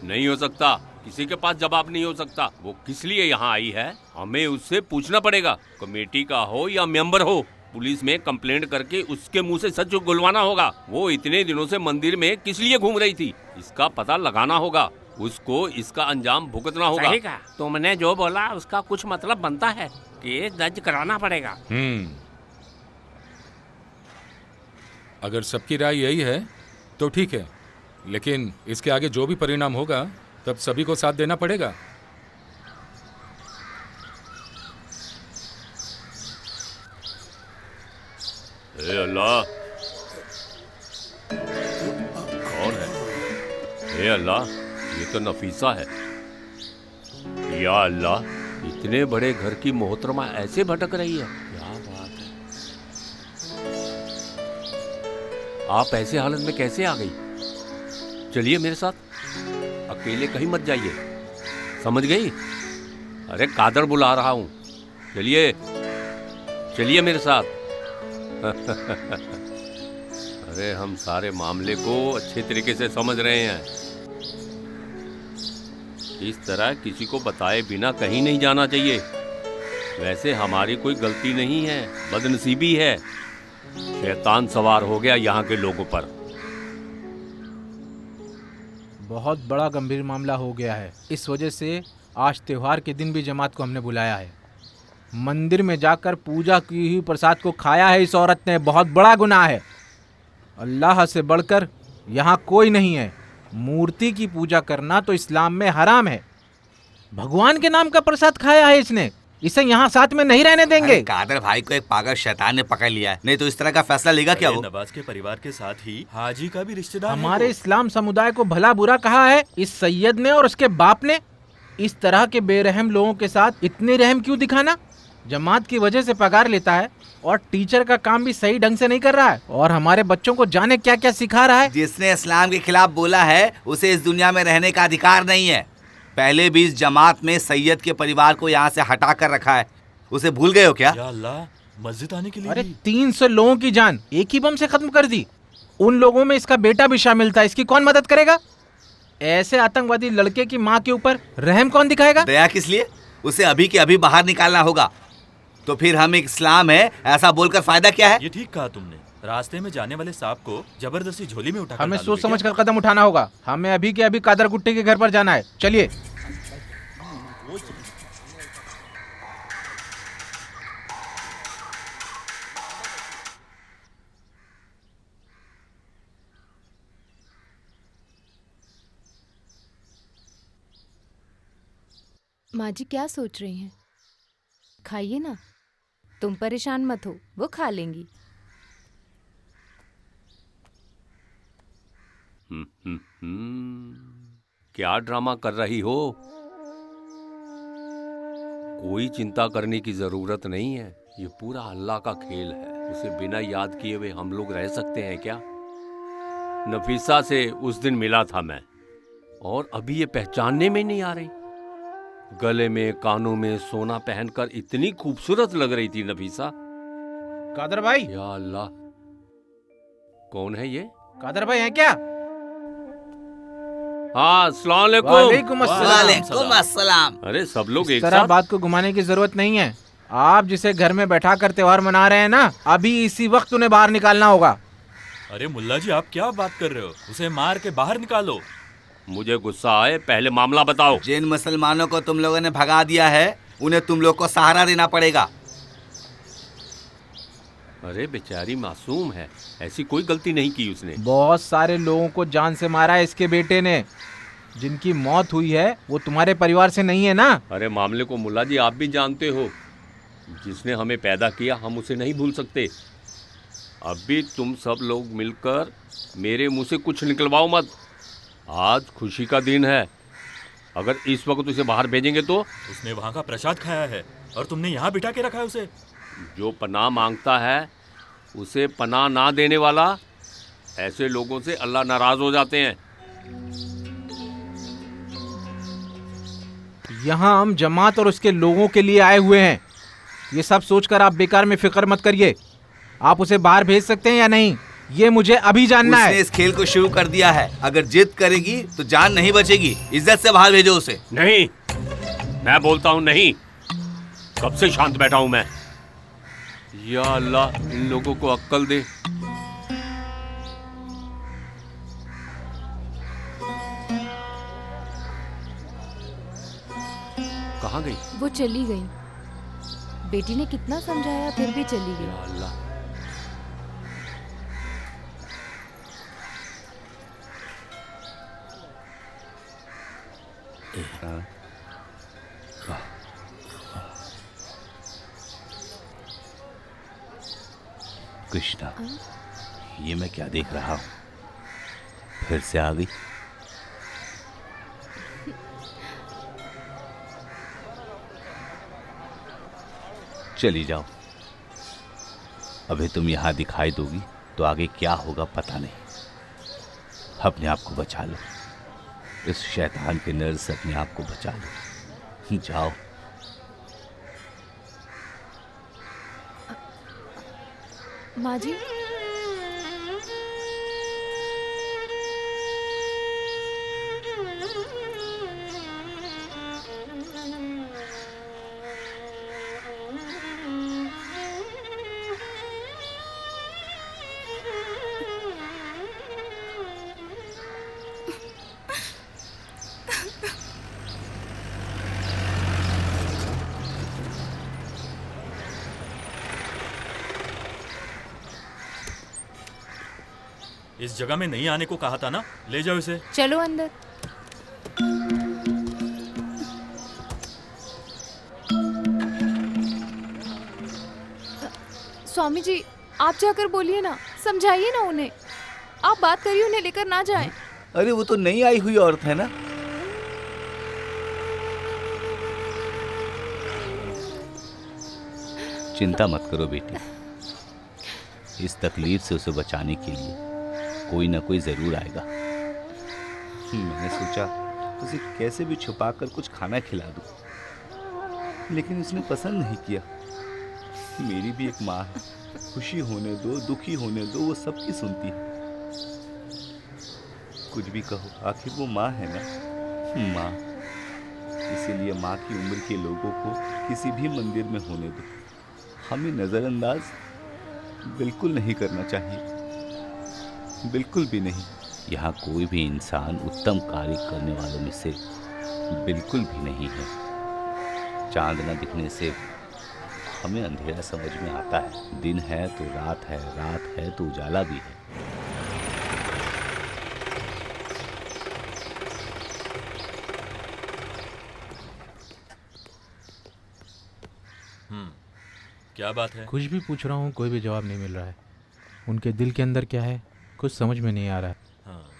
नहीं हो सकता, किसी के पास जवाब नहीं हो सकता। वो किस लिए यहाँ आई है हमें उससे पूछना पड़ेगा। कमेटी का हो या मेंबर हो, पुलिस में कंप्लेंट करके उसके मुंह से सच गुलवाना होगा। वो इतने दिनों से मंदिर में किस लिए घूम रही थी इसका पता लगाना होगा। उसको इसका अंजाम भुगतना होगा। सही कहा। तुमने जो बोला उसका कुछ मतलब बनता है, केस दर्ज कराना पड़ेगा। अगर सबकी राय यही है तो ठीक है, लेकिन इसके आगे जो भी परिणाम होगा तब सभी को साथ देना पड़ेगा। हे अल्लाह, कौन है? हे अल्लाह, ये तो नफीसा है। या अल्लाह, इतने बड़े घर की मोहतरमा ऐसे भटक रही है, क्या बात है। आप ऐसे हालत में कैसे आ गई? चलिए मेरे साथ, अकेले कहीं मत जाइए, समझ गई? अरे कादर बुला रहा हूं, चलिए चलिए मेरे साथ। अरे हम सारे मामले को अच्छे तरीके से समझ रहे हैं। इस तरह किसी को बताए बिना कहीं नहीं जाना चाहिए। वैसे हमारी कोई गलती नहीं है, बदनसीबी है। शैतान सवार हो गया यहाँ के लोगों पर। बहुत बड़ा गंभीर मामला हो गया है। इस वजह से आज त्योहार के दिन भी जमात को हमने बुलाया है। मंदिर में जाकर पूजा की हुई प्रसाद को खाया है इस औरत ने, बहुत बड़ा गुनाह है। अल्लाह से बढ़कर यहाँ कोई नहीं है। मूर्ति की पूजा करना तो इस्लाम में हराम है। भगवान के नाम का प्रसाद खाया है इसने, इसे यहाँ साथ में नहीं रहने देंगे। कादर भाई को एक पागल शैतान ने पकड़ लिया है, नहीं तो इस तरह का फैसला लेगा क्या वो? नवाज के परिवार के साथ ही हाजी का भी रिश्तेदार हमारे इस्लाम समुदाय को भला बुरा कहा है इस सैयद ने और उसके बाप ने। इस तरह के बेरहम लोगों के साथ इतने रहम क्यों दिखाना? जमात की वजह से पगार लेता है और टीचर का काम भी सही ढंग से नहीं कर रहा है और हमारे बच्चों को जाने क्या क्या सिखा रहा है। जिसने इस्लाम के खिलाफ बोला है उसे इस दुनिया में रहने का अधिकार नहीं है। पहले भी इस जमात में सैयद के परिवार को यहाँ से हटा कर रखा है, उसे भूल गए हो क्या? या अल्लाह, मस्जिद आने के लिए अरे 300 लोगों की जान एक ही बम से खत्म कर दी। उन लोगों में इसका बेटा भी शामिल था, इसकी कौन मदद करेगा? ऐसे आतंकवादी लड़के की माँ के ऊपर रहम कौन दिखाएगा? दया किस लिए? उसे अभी के अभी बाहर निकालना होगा। तो फिर हम एक इस्लाम है ऐसा बोलकर फायदा क्या है? ये ठीक कहा तुमने। रास्ते में जाने वाले सांप को जबरदस्ती झोली में उठा हमें सोच समझ कर कदम उठाना होगा। हमें अभी के अभी कादर गुट्टे के घर पर जाना है, चलिए। माँ जी क्या सोच रही हैं? खाइए ना, तुम परेशान मत हो, वो खा लेंगी। क्या ड्रामा कर रही हो? कोई चिंता करने की जरूरत नहीं है, ये पूरा अल्लाह का खेल है। उसे बिना याद किए हुए हम लोग रह सकते हैं क्या? नफीसा से उस दिन मिला था मैं और अभी ये पहचानने में नहीं आ रही। गले में कानों में सोना पहनकर इतनी खूबसूरत लग रही थी नफीसा। कादर भाई। या अल्लाह, कौन है ये? कादर भाई हैं क्या? हाँ, अस्सलाम वालेकुम। वालेकुम अस्सलाम। अरे सब लोग एक तरह साथ। बात को घुमाने की जरूरत नहीं है। आप जिसे घर में बैठा कर त्योहार मना रहे हैं ना, अभी इसी वक्त उन्हें बाहर निकालना होगा। अरे मुल्ला जी, आप क्या बात कर रहे हो? उसे मार के बाहर निकालो। मुझे गुस्सा आए, पहले मामला बताओ। जिन मुसलमानों को तुम लोगों ने भगा दिया है उन्हें तुम लोग को सहारा देना पड़ेगा। अरे बेचारी मासूम है, ऐसी कोई गलती नहीं की उसने। बहुत सारे लोगों को जान से मारा है इसके बेटे ने। जिनकी मौत हुई है वो तुम्हारे परिवार से नहीं है ना? अरे मामले को मुल्ला जी आप भी जानते हो, जिसने हमें पैदा किया हम उसे नहीं भूल सकते। अब भी तुम सब लोग मिलकर मेरे मुंह से कुछ निकलवाओ मत। आज खुशी का दिन है, अगर इस वक्त उसे बाहर भेजेंगे तो उसने वहाँ का प्रसाद खाया है और तुमने यहाँ बिठा के रखा है उसे। जो पनाह मांगता है उसे पनाह ना देने वाला, ऐसे लोगों से अल्लाह नाराज हो जाते हैं। यहाँ हम जमात और उसके लोगों के लिए आए हुए हैं। ये सब सोचकर आप बेकार में फिक्र मत करिए। आप उसे बाहर भेज सकते हैं या नहीं, ये मुझे अभी जानना उसने है। इस खेल को शुरू कर दिया है, अगर जिद करेगी तो जान नहीं बचेगी। इज्जत से बाहर भेजो उसे। नहीं, मैं बोलता हूँ नहीं। कब से शांत बैठा हूँ मैं। या अल्लाह इन लोगों को अक्ल दे। कहाँ गई? वो चली गई। बेटी ने कितना समझाया फिर भी चली गई। या अल्लाह। कृष्णा, ये मैं क्या देख रहा हूँ? फिर से आ गई। चली जाओ। अभी तुम यहाँ दिखाई दोगी तो आगे क्या होगा पता नहीं। अपने आप को बचा लो, इस शैतान के नर से अपने आप को बचा लो। जाओ। माँ जी, इस जगह में नहीं आने को कहा था ना, ले जाओ इसे। चलो अंदर। स्वामी जी, आप जाकर बोलिए ना, समझाइए ना उन्हें। आप बात करिए, उन्हें लेकर ना जाएं। अरे वो तो नई आई हुई औरत है ना। चिंता मत करो बेटी, इस तकलीफ से उसे बचाने के लिए कोई ना कोई जरूर आएगा। मैंने सोचा उसे कैसे भी छुपा कर कुछ खाना खिला दूं, लेकिन उसने पसंद नहीं किया। मेरी भी एक माँ है, खुशी होने दो दुखी होने दो, वो सबकी सुनती है। कुछ भी कहो, आखिर वो माँ है ना, माँ। इसीलिए माँ की उम्र के लोगों को किसी भी मंदिर में होने दो। हमें नज़रअंदाज बिल्कुल नहीं करना चाहिए, बिल्कुल भी नहीं। यहाँ कोई भी इंसान उत्तम कार्य करने वालों में से बिल्कुल भी नहीं है। चांद न दिखने से हमें अंधेरा समझ में आता है। दिन है तो रात है, रात है तो उजाला भी है। क्या बात है? कुछ भी पूछ रहा हूँ, कोई भी जवाब नहीं मिल रहा है। उनके दिल के अंदर क्या है कुछ समझ में नहीं आ रहा है। हाँ।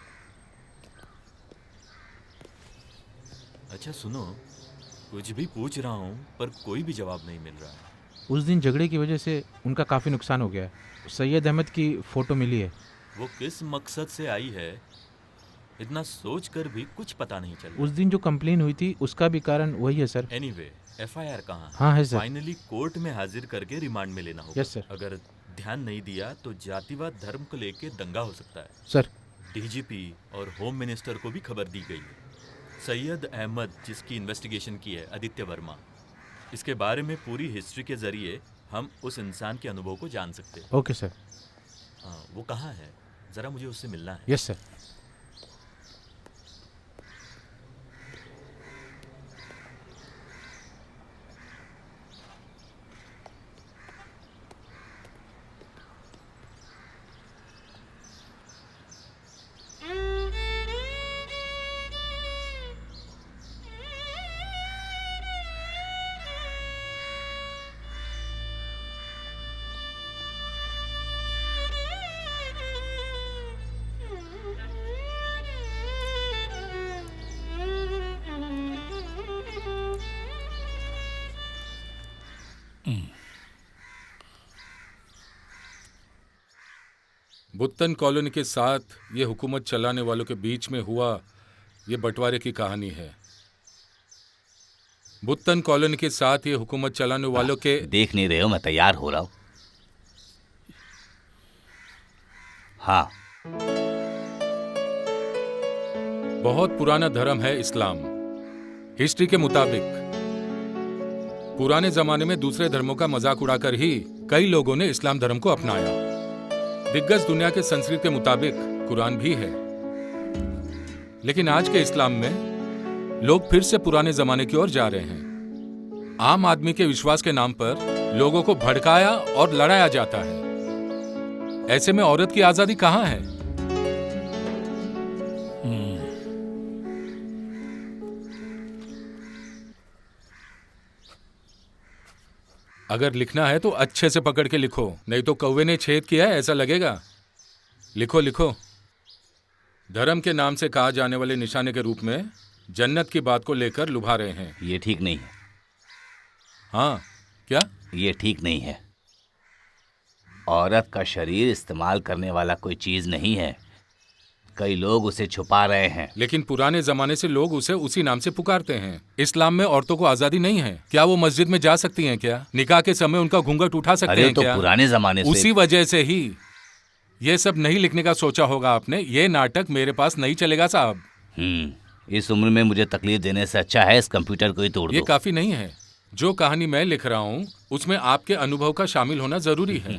अच्छा सुनो, कुछ भी पूछ रहा हूँ पर कोई भी जवाब नहीं मिल रहा है। उस दिन झगड़े की वजह से उनका काफ़ी नुकसान हो गया है। सैयद अहमद की फ़ोटो मिली है। वो किस मकसद से आई है, इतना सोच कर भी कुछ पता नहीं चल रहा। उस दिन जो कंप्लेन हुई थी उसका भी कारण वही है सर। एनीवे, एफआईआर कहाँ है? हाँ है सर। फाइनली कोर्ट में हाजिर करके रिमांड में लेना होगा। Yes sir. अगर ध्यान नहीं दिया तो जातिवाद धर्म को लेके दंगा हो सकता है। सर, डीजीपी और होम मिनिस्टर को भी खबर दी गई है। सैयद अहमद जिसकी इन्वेस्टिगेशन की है, आदित्य वर्मा, इसके बारे में पूरी हिस्ट्री के जरिए हम उस इंसान के अनुभव को जान सकते हैं। Okay sir. हाँ, वो कहाँ है? जरा मुझे उससे मिलना है। Yes sir. बुत्तन कॉलोनी के साथ ये हुकूमत चलाने वालों के बीच में हुआ ये बंटवारे की कहानी है। बुत्तन कॉलोनी के साथ ये हुकूमत चलाने वालों के देख नहीं रहे हो, मैं तैयार हो रहा हूं। हाँ, बहुत पुराना धर्म है इस्लाम। हिस्ट्री के मुताबिक पुराने जमाने में दूसरे धर्मों का मजाक उड़ाकर ही कई लोगों ने इस्लाम धर्म को अपनाया। दिग्गज दुनिया के संस्कृत के मुताबिक कुरान भी है, लेकिन आज के इस्लाम में लोग फिर से पुराने जमाने की ओर जा रहे हैं। आम आदमी के विश्वास के नाम पर लोगों को भड़काया और लड़ाया जाता है। ऐसे में औरत की आजादी कहां है? अगर लिखना है तो अच्छे से पकड़ के लिखो, नहीं तो कौवे ने छेद किया है ऐसा लगेगा। लिखो लिखो। धर्म के नाम से कहा जाने वाले निशाने के रूप में जन्नत की बात को लेकर लुभा रहे हैं। ये ठीक नहीं है। हाँ, क्या? ये ठीक नहीं है। औरत का शरीर इस्तेमाल करने वाला कोई चीज नहीं है। कई लोग उसे छुपा रहे हैं। लेकिन पुराने जमाने से लोग उसे उसी नाम से पुकारते हैं। इस्लाम में औरतों को आजादी नहीं है। क्या वो मस्जिद में जा सकती हैं क्या? निकाह के समय उनका घूंघट उठा सकते हैं तो क्या? पुराने जमाने से उसी वजह से ही ये सब नहीं लिखने का सोचा होगा आपने। ये नाटक मेरे पास नहीं चलेगा साहब। इस उम्र में मुझे तकलीफ देने से अच्छा है इस कंप्यूटर को ही तोड़ दो। ये काफी नहीं है। जो कहानी मैं लिख रहा हूँ उसमें आपके अनुभव का शामिल होना जरूरी है,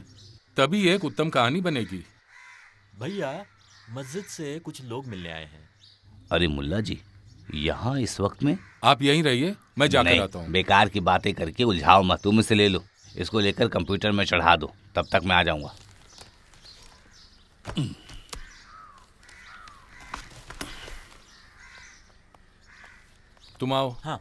तभी एक उत्तम कहानी बनेगी। भैया, मस्जिद से कुछ लोग मिलने आए हैं। अरे मुल्ला जी, यहाँ इस वक्त में? आप यहीं रहिए, मैं जाकर आता हूँ। बेकार की बातें करके उलझाओ मत। तुम इसे ले लो, इसको लेकर कंप्यूटर में चढ़ा दो, तब तक मैं आ जाऊंगा। तुम आओ। हाँ।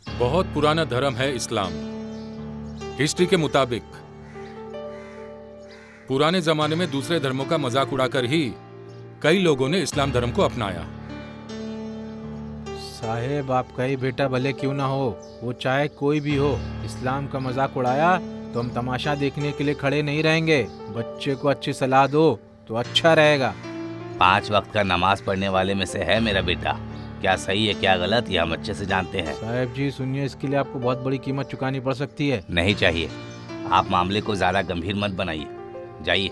बहुत पुराना धर्म है इस्लाम। हिस्ट्री के मुताबिक पुराने जमाने में दूसरे धर्मों का मजाक उड़ाकर ही कई लोगों ने इस्लाम धर्म को अपनाया। साहेब, आपका ही बेटा भले क्यों ना हो, वो चाहे कोई भी हो, इस्लाम का मजाक उड़ाया तो हम तमाशा देखने के लिए खड़े नहीं रहेंगे। बच्चे को अच्छी सलाह दो तो अच्छा रहेगा। 5 वक्त का नमाज पढ़ने वाले में से है मेरा बेटा। क्या सही है क्या गलत ये हम अच्छे से जानते हैं। साहब जी सुनिए, इसके लिए आपको बहुत बड़ी कीमत चुकानी पड़ सकती है। नहीं चाहिए। आप मामले को ज्यादा गंभीर मत बनाइए। जाइए।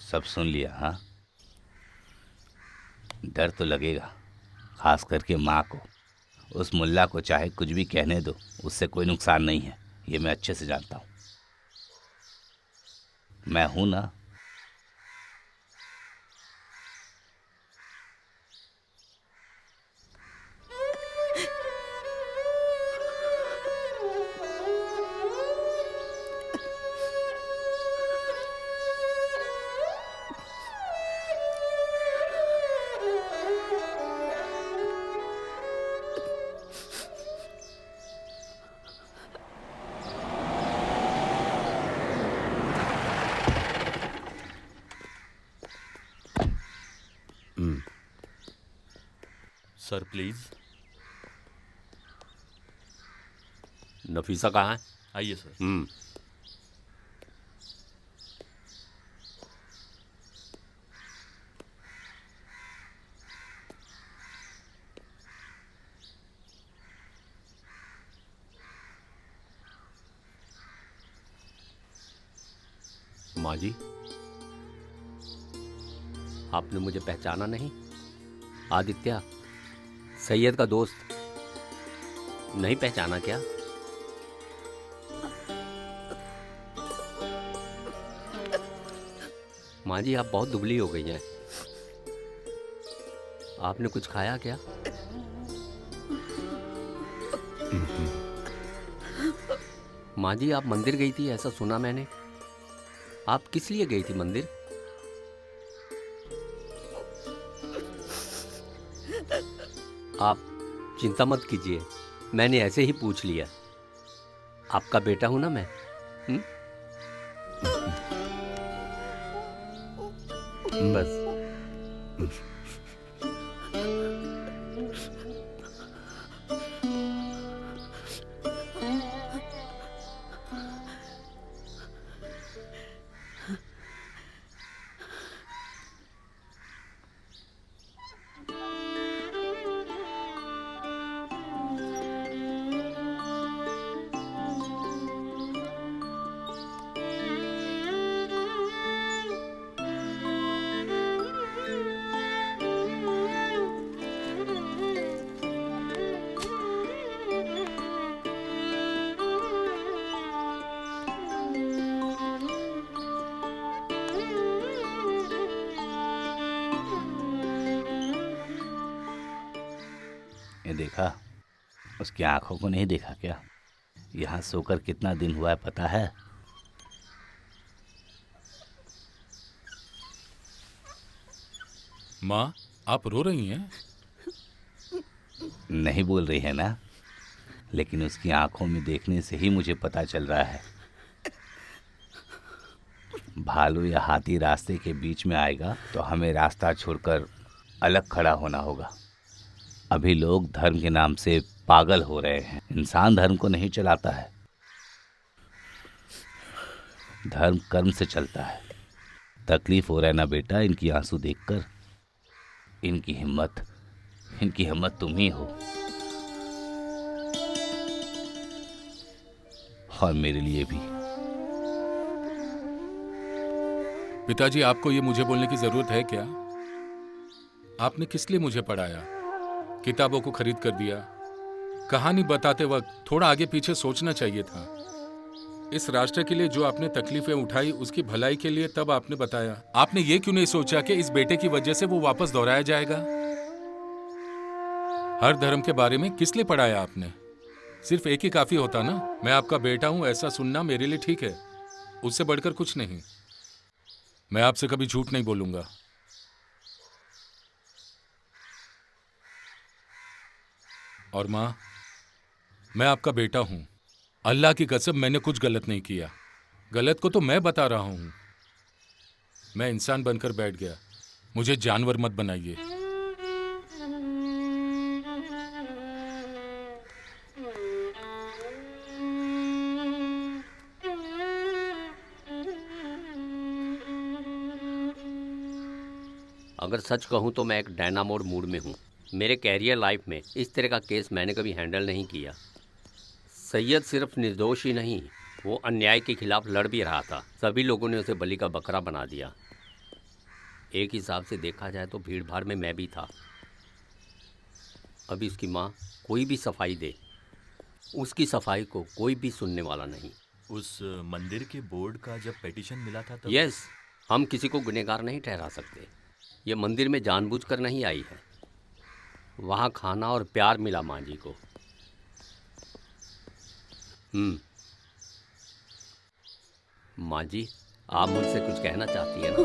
सब सुन लिया? हाँ, डर तो लगेगा, खास करके माँ को। उस मुल्ला को चाहे कुछ भी कहने दो, उससे कोई नुकसान नहीं है, ये मैं अच्छे से जानता हूँ। मैं हूं ना। Sir please. नफीसा कहाँ है? आइए सर। माँ जी, आपने मुझे पहचाना नहीं? आदित्य, सैयद का दोस्त। नहीं पहचाना क्या? माँ जी, आप बहुत दुबली हो गई हैं। आपने कुछ खाया क्या? माँ जी, आप मंदिर गई थी ऐसा सुना मैंने। आप किस लिए गई थी मंदिर? आप चिंता मत कीजिए, मैंने ऐसे ही पूछ लिया। आपका बेटा हूं ना मैं। बस ये देखा, उसकी आंखों को नहीं देखा क्या? यहाँ सोकर कितना दिन हुआ है पता है? माँ, आप रो रही हैं? नहीं बोल रही है ना, लेकिन उसकी आंखों में देखने से ही मुझे पता चल रहा है। भालू या हाथी रास्ते के बीच में आएगा तो हमें रास्ता छोड़कर अलग खड़ा होना होगा। अभी लोग धर्म के नाम से पागल हो रहे हैं। इंसान धर्म को नहीं चलाता है, धर्म कर्म से चलता है। तकलीफ हो रहा है ना बेटा इनकी आंसू देखकर? इनकी हिम्मत तुम ही हो, और मेरे लिए भी। पिताजी, आपको ये मुझे बोलने की जरूरत है क्या? आपने किस लिए मुझे पढ़ाया, किताबों को खरीद कर दिया? कहानी बताते वक्त थोड़ा आगे पीछे सोचना चाहिए था। इस राष्ट्र के लिए जो आपने तकलीफें उठाई उसकी भलाई के लिए तब आपने बताया। आपने ये क्यों नहीं सोचा कि इस बेटे की वजह से वो वापस दोहराया जाएगा? हर धर्म के बारे में किस लिए पढ़ाया आपने? सिर्फ एक ही काफी होता ना। मैं आपका बेटा हूं ऐसा सुनना मेरे लिए ठीक है, उससे बढ़कर कुछ नहीं। मैं आपसे कभी झूठ नहीं बोलूंगा। और माँ, मैं आपका बेटा हूं। अल्लाह की कसम मैंने कुछ गलत नहीं किया। गलत को तो मैं बता रहा हूं। मैं इंसान बनकर बैठ गया, मुझे जानवर मत बनाइए। अगर सच कहूँ तो मैं एक डायनामोड मूड में हूँ। मेरे कैरियर लाइफ में इस तरह का केस मैंने कभी हैंडल नहीं किया। सैयद सिर्फ निर्दोष ही नहीं, वो अन्याय के खिलाफ लड़ भी रहा था। सभी लोगों ने उसे बलि का बकरा बना दिया। एक हिसाब से देखा जाए तो भीड़ भाड़ में मैं भी था। अभी उसकी माँ कोई भी सफाई दे, उसकी सफाई को कोई भी सुनने वाला नहीं। उस मंदिर के बोर्ड का जब पिटीशन मिला था तब यस, हम किसी को गुनहगार नहीं ठहरा सकते। ये मंदिर में जानबूझकर नहीं आई है। वहाँ खाना और प्यार मिला माँ जी को। माँ जी, आप मुझसे कुछ कहना चाहती है ना?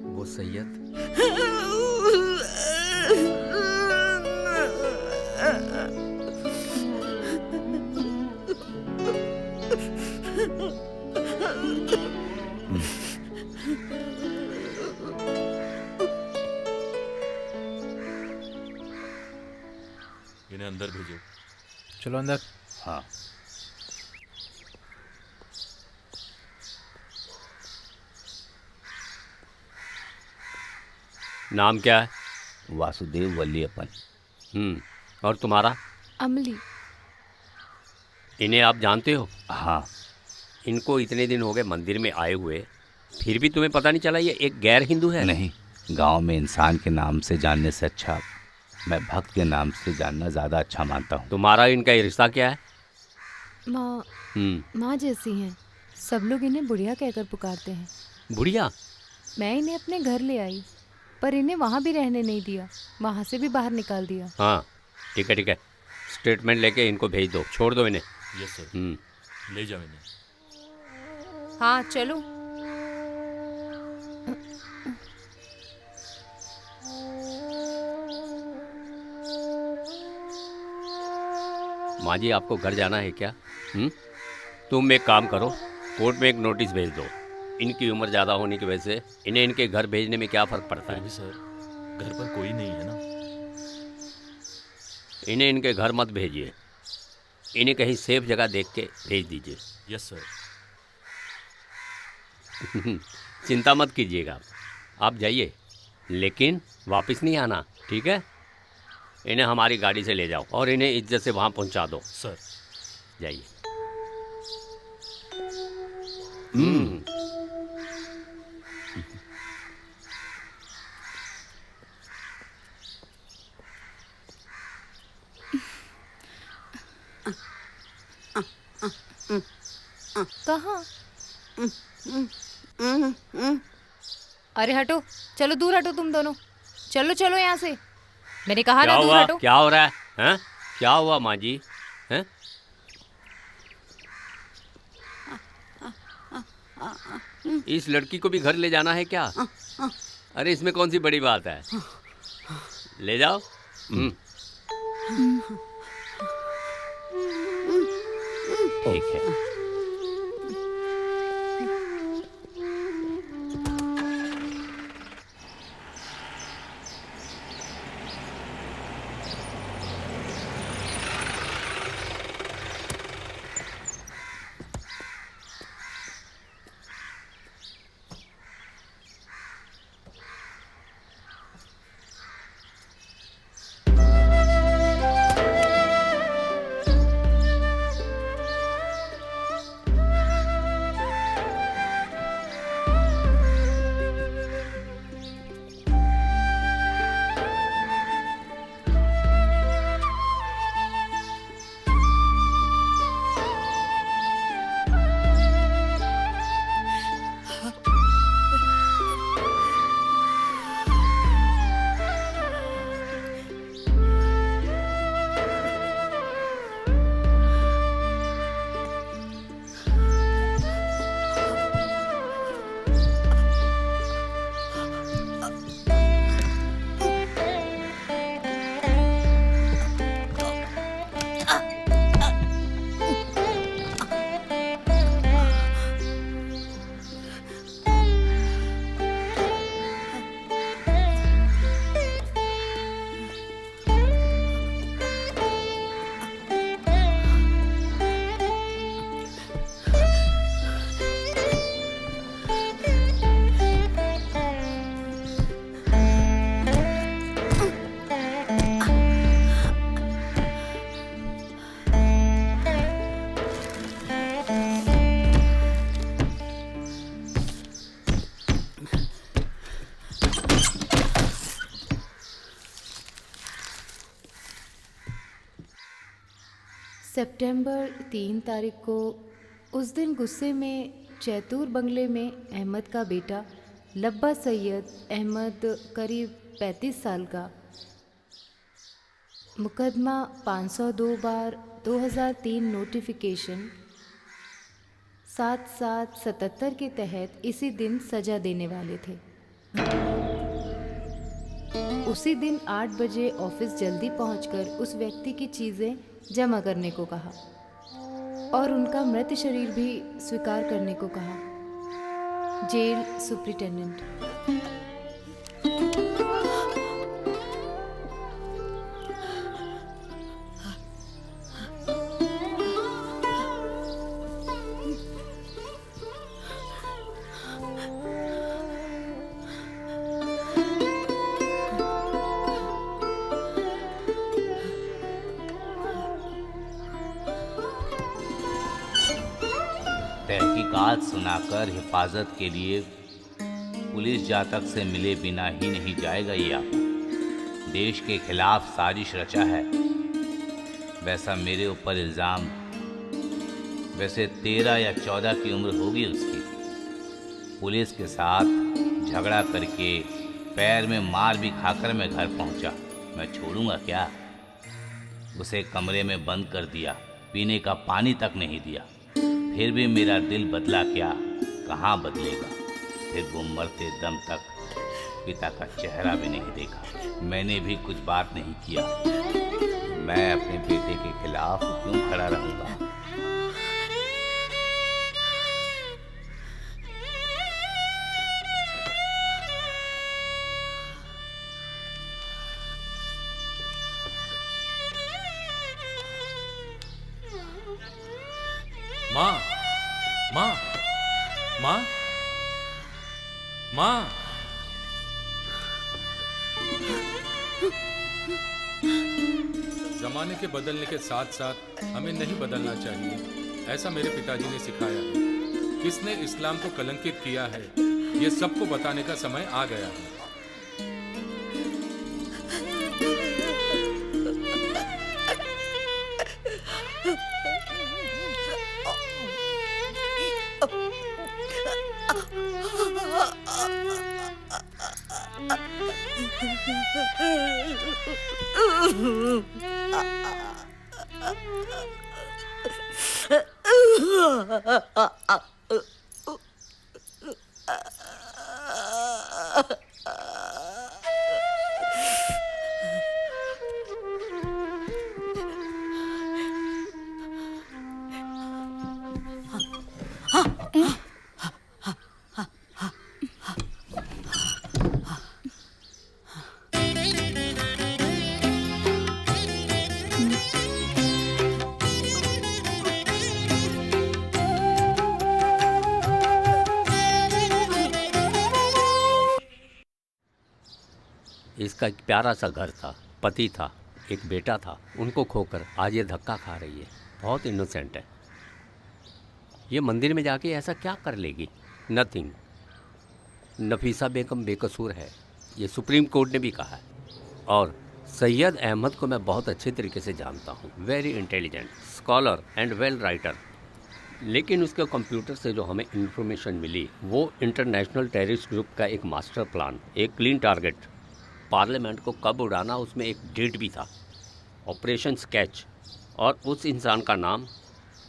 वो सैयद इन्हें अंदर भेजो। चलो अंदर। हाँ, नाम क्या है? वासुदेव वल्लीअपन। और तुम्हारा? अमली। इन्हें आप जानते हो? हाँ, इनको इतने दिन हो गए मंदिर में आए हुए, फिर भी तुम्हें पता नहीं चला ये एक गैर हिंदू है? नहीं, गांव में इंसान के नाम से जानने से अच्छा मैं भक्त के नाम से जानना ज़्यादा अच्छा मानता हूँ। तुम्हारा इनका ये रिश्ता क्या है? माँ जैसी हैं। सब लोग इन्हें बुढ़िया कहकर पुकारते हैं। बुढ़िया? मैं इन्हें अपने घर ले आई, पर इन्हें वहाँ भी रहने नहीं दिया, वहाँ से भी बाहर निकाल दिया। हाँ ठीक है ठीक है, स्टेटमेंट लेके इनको भेज दो, छोड़ दो इन्हें। यस सर, ले जाओ इन्हें। हाँ चलो। माँ जी, आपको घर जाना है क्या? तुम एक काम करो, कोर्ट में एक नोटिस भेज दो। इनकी उम्र ज़्यादा होने की वजह से इन्हें इनके घर भेजने में क्या फ़र्क पड़ता है? सर घर पर कोई नहीं है ना। इन्हें इनके घर मत भेजिए, इन्हें कहीं सेफ जगह देख के भेज दीजिए। Yes sir. चिंता मत कीजिएगा, आप जाइए, लेकिन वापस नहीं आना, ठीक है? इन्हें हमारी गाड़ी से ले जाओ और इन्हें इज्जत से वहाँ पहुँचा दो। सर जाइए। कहाँ? अरे हटो, चलो दूर हटो तुम दोनों, चलो चलो यहाँ से, मैंने कहा क्या ना दूर हुआ? हटो। क्या हो रहा है? हैं? क्या हुआ माँ जी? हैं? इस लड़की को भी घर ले जाना है क्या? अरे इसमें कौन सी बड़ी बात है, ले जाओ। ठीक है। सितंबर 3 तारीख को उस दिन गुस्से में चैतूर बंगले में अहमद का बेटा लब्बा सैयद अहमद करीब 35 साल का मुकदमा 502/2003 नोटिफिकेशन 7777 के तहत इसी दिन सजा देने वाले थे। उसी दिन 8 बजे ऑफिस जल्दी पहुंचकर उस व्यक्ति की चीज़ें जमा करने को कहा और उनका मृत शरीर भी स्वीकार करने को कहा। Jail superintendent. तहकीकात सुनाकर हिफाजत के लिए पुलिस जातक से मिले बिना ही नहीं जाएगा। ये आप देश के खिलाफ साजिश रचा है। वैसा मेरे ऊपर इल्ज़ाम, वैसे 13 या 14 की उम्र होगी उसकी। पुलिस के साथ झगड़ा करके पैर में मार भी खाकर मैं घर पहुंचा। मैं छोड़ूंगा क्या? उसे कमरे में बंद कर दिया, पीने का पानी तक नहीं दिया। फिर भी मेरा दिल बदला क्या? कहाँ बदलेगा? फिर वो मरते दम तक पिता का चेहरा भी नहीं देखा। मैंने भी कुछ बात नहीं किया। मैं अपने बेटे के खिलाफ क्यों खड़ा रहूँगा? माँ, माँ, माँ, माँ। जमाने के बदलने के साथ साथ हमें नहीं बदलना चाहिए, ऐसा मेरे पिताजी ने सिखाया है। किसने इस्लाम को कलंकित किया है, ये सबको बताने का समय आ गया है। इसका एक प्यारा सा घर था, पति था, एक बेटा था। उनको खोकर आज ये धक्का खा रही है। बहुत इनोसेंट है। ये मंदिर में जाके ऐसा क्या कर लेगी? नथिंग। नफीसा बेगम बेकसूर है, ये सुप्रीम कोर्ट ने भी कहा है। और सैयद अहमद को मैं बहुत अच्छे तरीके से जानता हूँ। Very intelligent, scholar and well writer. लेकिन उसके कंप्यूटर से जो हमें इंफॉर्मेशन मिली, वो इंटरनेशनल टेररिस्ट ग्रुप का एक मास्टर प्लान, एक क्लीन टारगेट, पार्लियामेंट को कब उड़ाना, उसमें एक डेट भी था, ऑपरेशन स्केच, और उस इंसान का नाम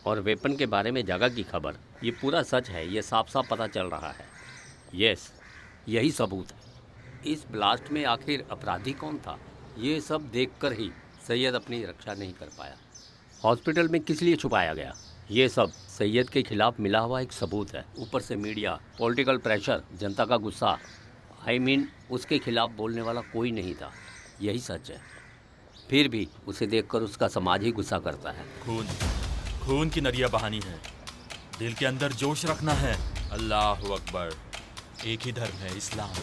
और वेपन के बारे में जगह की खबर। ये पूरा सच है, ये साफ साफ पता चल रहा है। यस, यही सबूत है। इस ब्लास्ट में आखिर अपराधी कौन था, ये सब देखकर ही सैयद अपनी रक्षा नहीं कर पाया। हॉस्पिटल में किस लिए छुपाया गया, ये सब सैयद के खिलाफ मिला हुआ एक सबूत है। ऊपर से मीडिया, पॉलिटिकल प्रेशर, जनता का गुस्सा, उसके खिलाफ बोलने वाला कोई नहीं था। यही सच है। फिर भी उसे देखकर उसका समाज ही गुस्सा करता है। खून की नदियाँ बहानी है, दिल के अंदर जोश रखना है। अल्लाह अकबर। एक ही धर्म है, इस्लाम।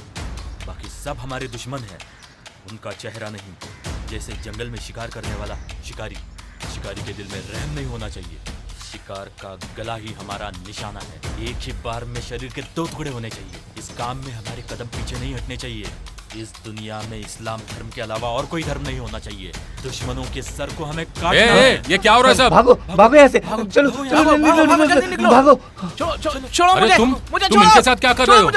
बाकी सब हमारे दुश्मन हैं। उनका चेहरा नहीं, जैसे जंगल में शिकार करने वाला शिकारी के दिल में रहम नहीं होना चाहिए। शिकार का गला ही हमारा निशाना है। एक ही बार में शरीर के 2 टुकड़े होने चाहिए। इस काम में हमारे कदम पीछे नहीं हटने चाहिए। इस दुनिया में इस्लाम धर्म के अलावा और कोई धर्म नहीं होना चाहिए। दुश्मनों के सर को हमें काटना है। ये क्या हो रहा है सब? भागो भागो यहाँ से, चलो चलो भागो। छोड़ो अरे तुम इनके साथ क्या कर रहे हो?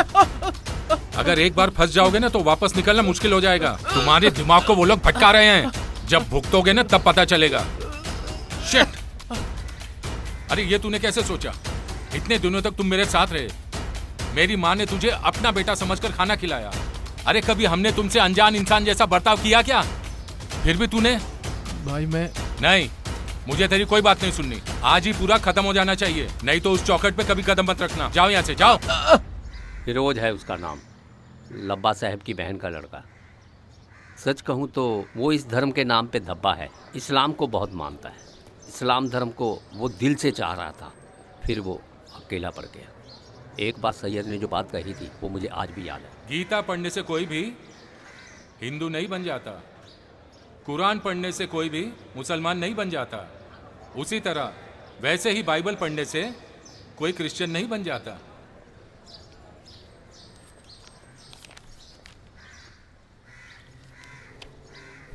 अगर एक बार फंस जाओगे ना तो वापस निकलना मुश्किल हो जाएगा। तुम्हारे दिमाग को वो लोग भटका रहे हैं। जब भुगतोगे ना तब पता चलेगा। शिट! अरे ये तूने कैसे सोचा? इतने दिनों तक तुम मेरे साथ रहे, मेरी माँ ने तुझे अपना बेटा समझकर खाना खिलाया। अरे कभी हमने तुमसे अनजान इंसान जैसा बर्ताव किया क्या? फिर भी तूने। भाई मैं नहीं, मुझे तेरी कोई बात नहीं सुननी। आज ही पूरा खत्म हो जाना चाहिए, नहीं तो उस चौखट पे कभी कदम मत रखना। जाओ यहाँ से, जाओ। फिरोज है उसका नाम, लब्बा साहब की बहन का लड़का। सच कहूँ तो वो इस धर्म के नाम पे धब्बा है। इस्लाम को बहुत मानता है। इस्लाम धर्म को वो दिल से चाह रहा था, फिर वो अकेला पड़ गया। एक बार सैयद ने जो बात कही थी वो मुझे आज भी याद है। गीता पढ़ने से कोई भी हिंदू नहीं बन जाता, कुरान पढ़ने से कोई भी मुसलमान नहीं बन जाता। उसी तरह वैसे ही बाइबल पढ़ने से कोई क्रिश्चियन नहीं बन जाता।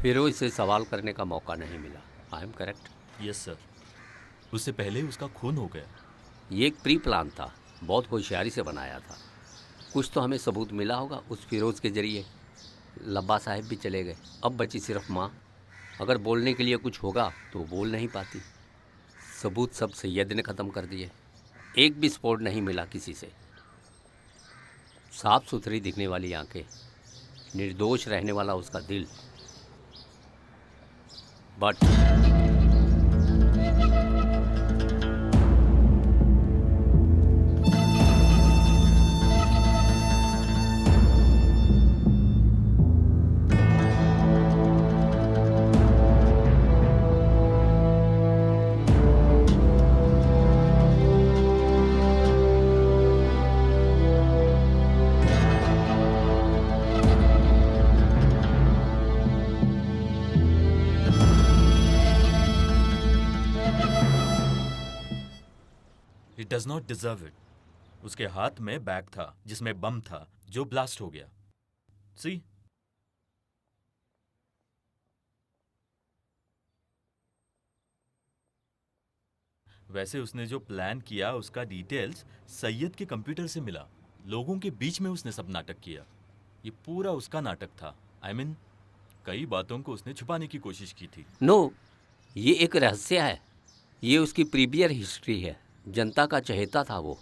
फिरोज से सवाल करने का मौका नहीं मिला। I am correct? Yes sir. उससे पहले उसका खून हो गया। ये एक प्री प्लान था, बहुत होशियारी से बनाया था। कुछ तो हमें सबूत मिला होगा उस फिरोज के जरिए। लब्बा साहब भी चले गए, अब बची सिर्फ माँ। अगर बोलने के लिए कुछ होगा तो बोल नहीं पाती। सबूत सब सैयद ने ख़त्म कर दिए। एक भी स्पॉट नहीं मिला किसी से। साफ सुथरी दिखने वाली आंखें, निर्दोष रहने वाला उसका दिल। But does not deserve it. उसके हाथ में बैग था जिसमें बम था जो ब्लास्ट हो गया। सी, वैसे उसने जो प्लान किया उसका डिटेल्स सैयद के कंप्यूटर से मिला। लोगों के बीच में उसने सब नाटक किया। ये पूरा उसका नाटक था। I mean, कई बातों को उसने छुपाने की कोशिश की थी। नो, ये एक रहस्य है। ये उसकी प्रीवियर हिस्ट्री है। जनता का चहेता था वो।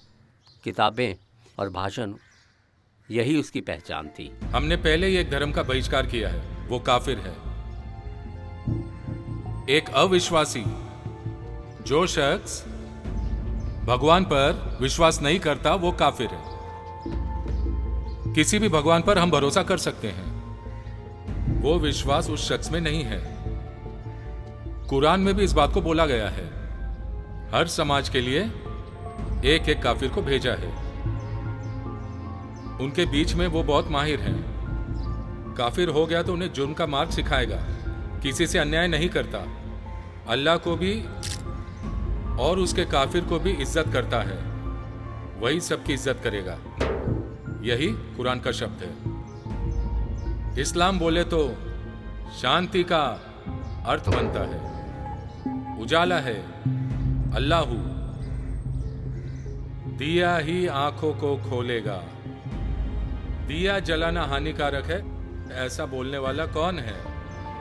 किताबें और भाषण, यही उसकी पहचान थी। हमने पहले ही एक धर्म का बहिष्कार किया है, वो काफिर है। एक अविश्वासी, जो शख्स भगवान पर विश्वास नहीं करता, वो काफिर है। किसी भी भगवान पर हम भरोसा कर सकते हैं, वो विश्वास उस शख्स में नहीं है। कुरान में भी इस बात को बोला गया है। हर समाज के लिए एक एक काफिर को भेजा है। उनके बीच में वो बहुत माहिर हैं। काफिर हो गया तो उन्हें जुर्म का मार्ग सिखाएगा, किसी से अन्याय नहीं करता, अल्लाह को भी और उसके काफिर को भी इज्जत करता है, वही सबकी इज्जत करेगा। यही कुरान का शब्द है। इस्लाम बोले तो शांति का अर्थ बनता है। उजाला है, अल्लाह दिया ही आंखों को खोलेगा। दिया जलाना हानिकारक है, ऐसा बोलने वाला कौन है?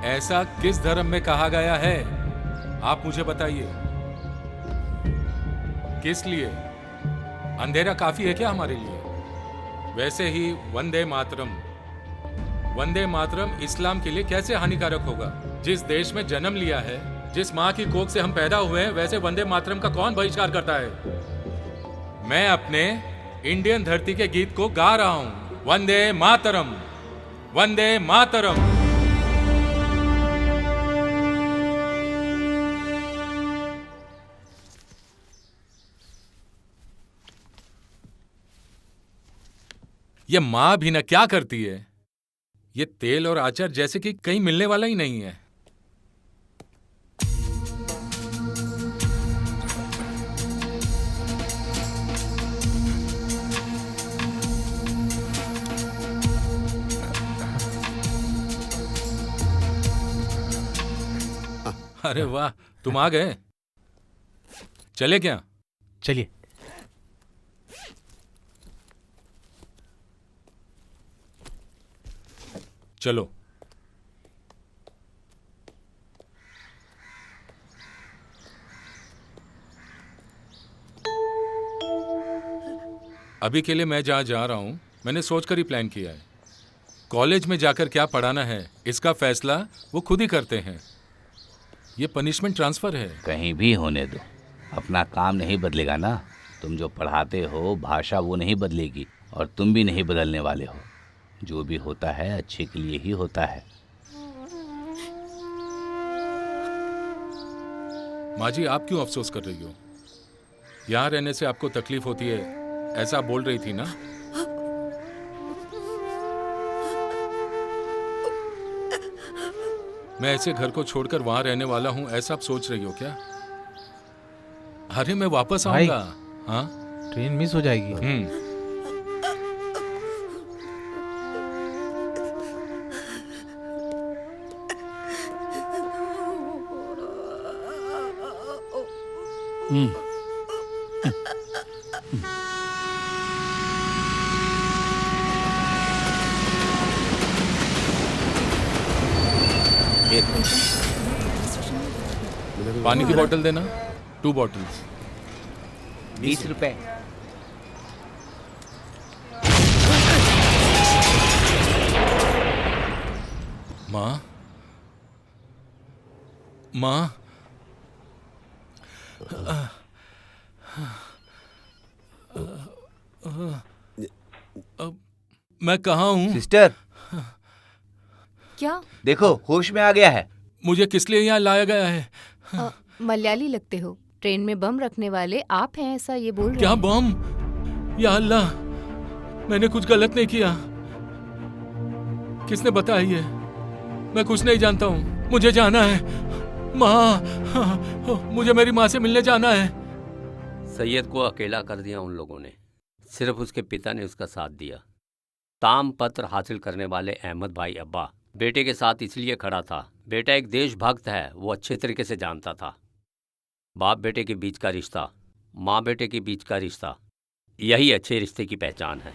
ऐसा किस धर्म में कहा गया है? आप मुझे बताइए। किस लिए? अंधेरा काफी है क्या हमारे लिए? वैसे ही वंदे मातरम, वंदे मातरम इस्लाम के लिए कैसे हानिकारक होगा? जिस देश में जन्म लिया है, जिस माँ की कोख से हम पैदा हुए हैं, वैसे वंदे मातरम का कौन बहिष्कार करता है? मैं अपने इंडियन धरती के गीत को गा रहा हूं। वंदे मातरम, वंदे मातरम। ये मां भी न क्या करती है? ये तेल और आचार जैसे कि कहीं मिलने वाला ही नहीं है। अरे वाह, तुम आ गए। चले क्या? चलिए। चलो। अभी के लिए मैं जहां जा रहा हूं, मैंने सोचकर ही प्लान किया है। कॉलेज में जाकर क्या पढ़ाना है, इसका फैसला वो खुद ही करते हैं। ये पनिशमेंट ट्रांसफर है। कहीं भी होने दो, अपना काम नहीं बदलेगा ना। तुम जो पढ़ाते हो, भाषा वो नहीं बदलेगी, और तुम भी नहीं बदलने वाले हो। जो भी होता है अच्छे के लिए ही होता है। माँ जी, आप क्यों अफसोस कर रही हो? यहाँ रहने से आपको तकलीफ होती है, ऐसा बोल रही थी ना? मैं ऐसे घर को छोड़कर वहां रहने वाला हूं, ऐसा आप सोच रही हो क्या? अरे मैं वापस आऊंगा। हाँ, ट्रेन मिस हो जाएगी। पानी की बोतल देना, 2 बॉटल्स। 20 रुपए। माँ, माँ, मैं कहाँ हूँ? सिस्टर, क्या? देखो होश में आ गया है। मुझे किस लिए यहाँ लाया गया है? मलयाली लगते हो। ट्रेन में बम रखने वाले आप हैं, ऐसा ये बोल रहे क्या हैं। बम? या अल्लाह, मैंने कुछ गलत नहीं किया। किसने बताया ये? मैं कुछ नहीं जानता हूँ। मुझे जाना है। माँ, मुझे मेरी माँ से मिलने जाना है। सैयद को अकेला कर दिया उन लोगों ने। सिर्फ उसके पिता ने उसका साथ दिया। ताम पत्र हासिल करने वाले अहमद भाई अब्बा बेटे के साथ इसलिए खड़ा था, बेटा एक देशभक्त है, वो अच्छे तरीके से जानता था। बाप बेटे के बीच का रिश्ता, माँ बेटे के बीच का रिश्ता, यही अच्छे रिश्ते की पहचान है।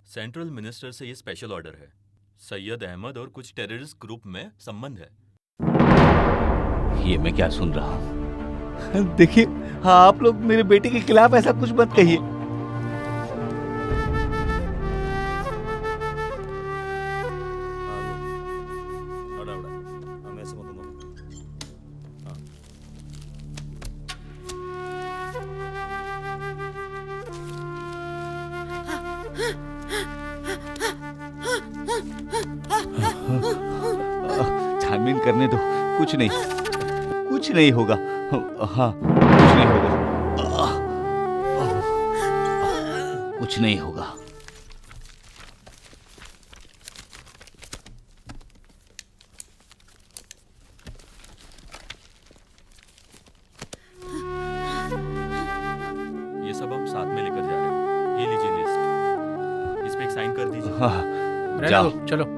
सेंट्रल मिनिस्टर से ये स्पेशल ऑर्डर है। सैयद अहमद और कुछ टेररिस्ट ग्रुप में संबंध है। ये मैं क्या सुन रहा हूँ? देखिए, हाँ, आप लोग मेरे बेटे के खिलाफ ऐसा कुछ मत कहिए। छानबीन करने दो, कुछ नहीं होगा। हाँ, कुछ नहीं होगा, कुछ नहीं होगा। ये सब हम साथ में लेकर जा रहे हैं। ये लीजिए लिस्ट, इस पे एक साइन कर दीजिए। हाँ, जाओ, चलो।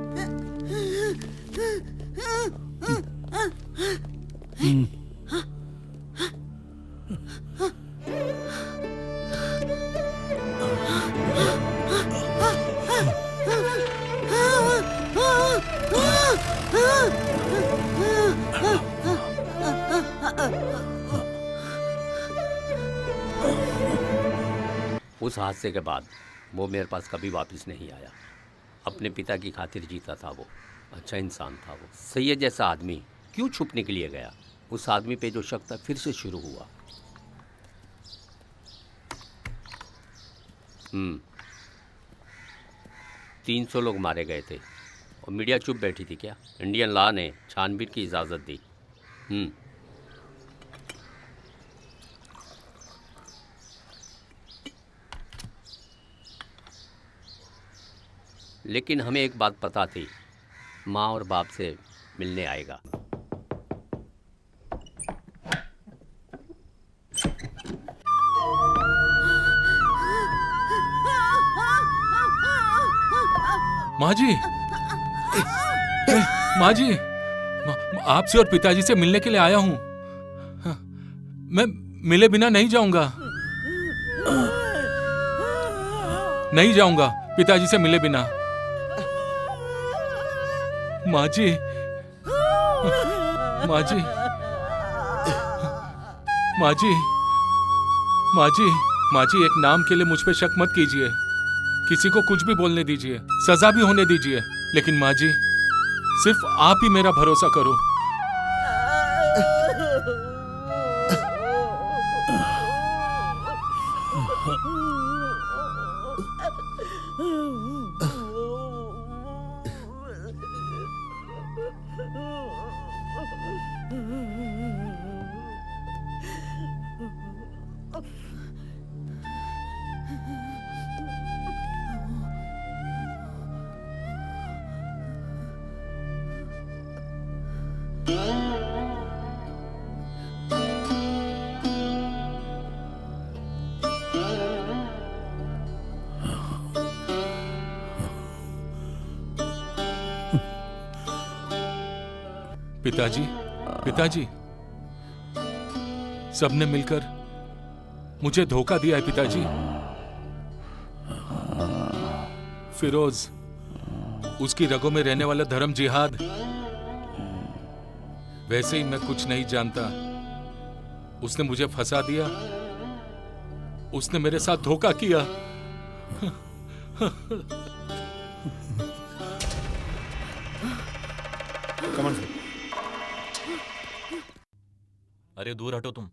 उस हादसे के बाद वो मेरे पास कभी वापस नहीं आया। अपने पिता की खातिर जीता था वो, अच्छा इंसान था वो। सैयद जैसा आदमी क्यों छुपने के लिए गया? उस आदमी पे जो शक था फिर से शुरू हुआ। 300 लोग मारे गए थे और मीडिया चुप बैठी थी क्या? इंडियन लॉ ने छानबीन की इजाज़त दी। लेकिन हमें एक बात पता थी, माँ और बाप से मिलने आएगा। माँ जी, माँ जी, आपसे और पिताजी से मिलने के लिए आया हूँ। मैं मिले बिना नहीं जाऊंगा, नहीं जाऊंगा पिताजी से मिले बिना। माँ जी, माँ जी, माँ जी, माँ जी, माँ जी, एक नाम के लिए मुझ पे शक मत कीजिए। किसी को कुछ भी बोलने दीजिए, सजा भी होने दीजिए, लेकिन माँ जी सिर्फ आप ही मेरा भरोसा करो। पिताजी, पिताजी, सबने मिलकर मुझे धोखा दिया है पिताजी। फिरोज, उसकी रगों में रहने वाला धर्म जिहाद, वैसे ही मैं कुछ नहीं जानता। उसने मुझे फंसा दिया, उसने मेरे साथ धोखा किया। कमन, अरे दूर हटो तुम।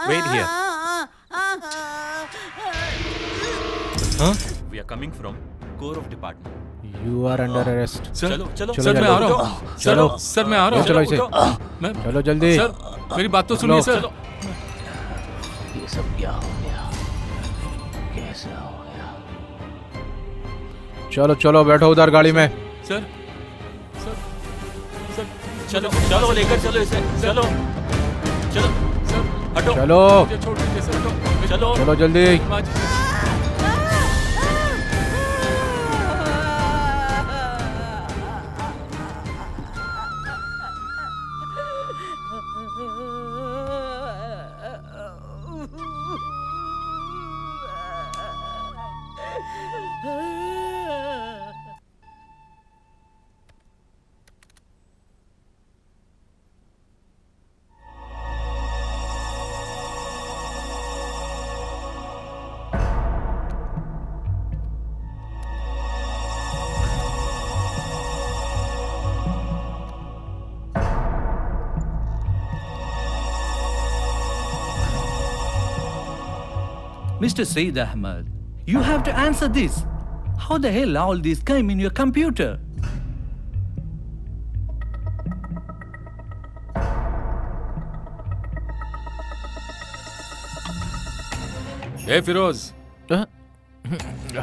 Wait here. हाँ? We are coming from Corps of Department. You are under arrest. चलो चलो सर, मैं आ रहा हूँ। चलो, सर, मैं आ रहा हूँ। चलो इसे। मैं, चलो जल्दी। सर, मेरी बात तो सुनिए सर। ये सब क्या हो गया? कैसा हो गया? चलो चलो बैठो उधर गाड़ी में। सर सर सर चलो चलो लेकर चलो इसे, चलो चलो सर हटो, चलो छोड़ दीजिए सर, हटो चलो चलो जल्दी। Mr. Saeed Ahmed, you have to answer this. How the hell all this came in your computer? ए फिरोज,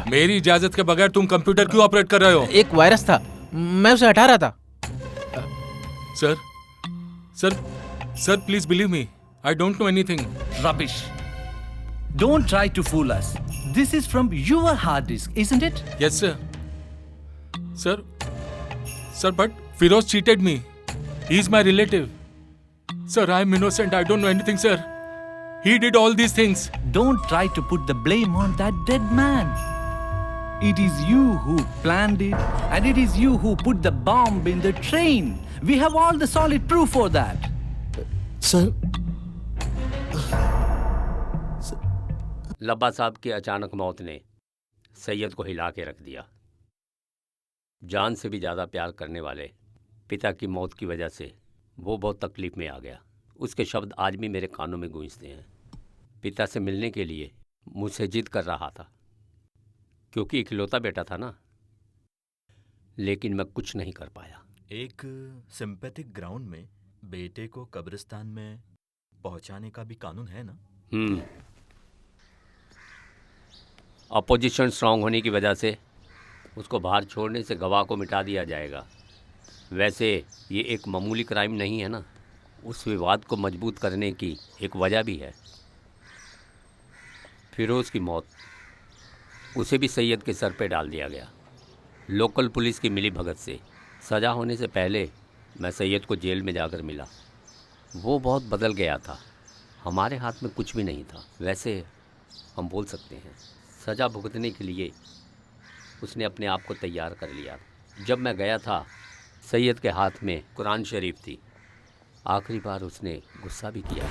मेरी इजाजत के बगैर तुम कंप्यूटर क्यों ऑपरेट कर रहे हो? एक वायरस था, मैं उसे हटा रहा था। Sir sir sir please believe me, I don't know anything. Rubbish. Don't try to fool us. This is from your hard disk, isn't it? Yes, sir. Sir, but Firoz cheated me. He's my relative. Sir, I am innocent. I don't know anything, sir. He did all these things. Don't try to put the blame on that dead man. It is you who planned it, and it is you who put the bomb in the train. We have all the solid proof for that. Sir. लब्बा साहब की अचानक मौत ने सैयद को हिला के रख दिया। जान से भी ज़्यादा प्यार करने वाले पिता की मौत की वजह से वो बहुत तकलीफ में आ गया। उसके शब्द आज भी मेरे कानों में गूंजते हैं। पिता से मिलने के लिए मुझसे जिद कर रहा था, क्योंकि इकलौता बेटा था ना, लेकिन मैं कुछ नहीं कर पाया। एक सिंपैथिक ग्राउंड में बेटे को कब्रिस्तान में पहुंचाने का भी कानून है ना? अपोजिशन स्ट्रांग होने की वजह से उसको बाहर छोड़ने से गवाह को मिटा दिया जाएगा। वैसे ये एक मामूली क्राइम नहीं है ना, उस विवाद को मजबूत करने की एक वजह भी है। फिरोज़ की मौत, उसे भी सैयद के सर पे डाल दिया गया। लोकल पुलिस की मिली भगत से सज़ा होने से पहले मैं सैयद को जेल में जाकर मिला। वो बहुत बदल गया था, हमारे हाथ में कुछ भी नहीं था। वैसे हम बोल सकते हैं सज़ा भुगतने के लिए उसने अपने आप को तैयार कर लिया। जब मैं गया था, सैयद के हाथ में कुरान शरीफ थी। आखिरी बार उसने गुस्सा भी किया।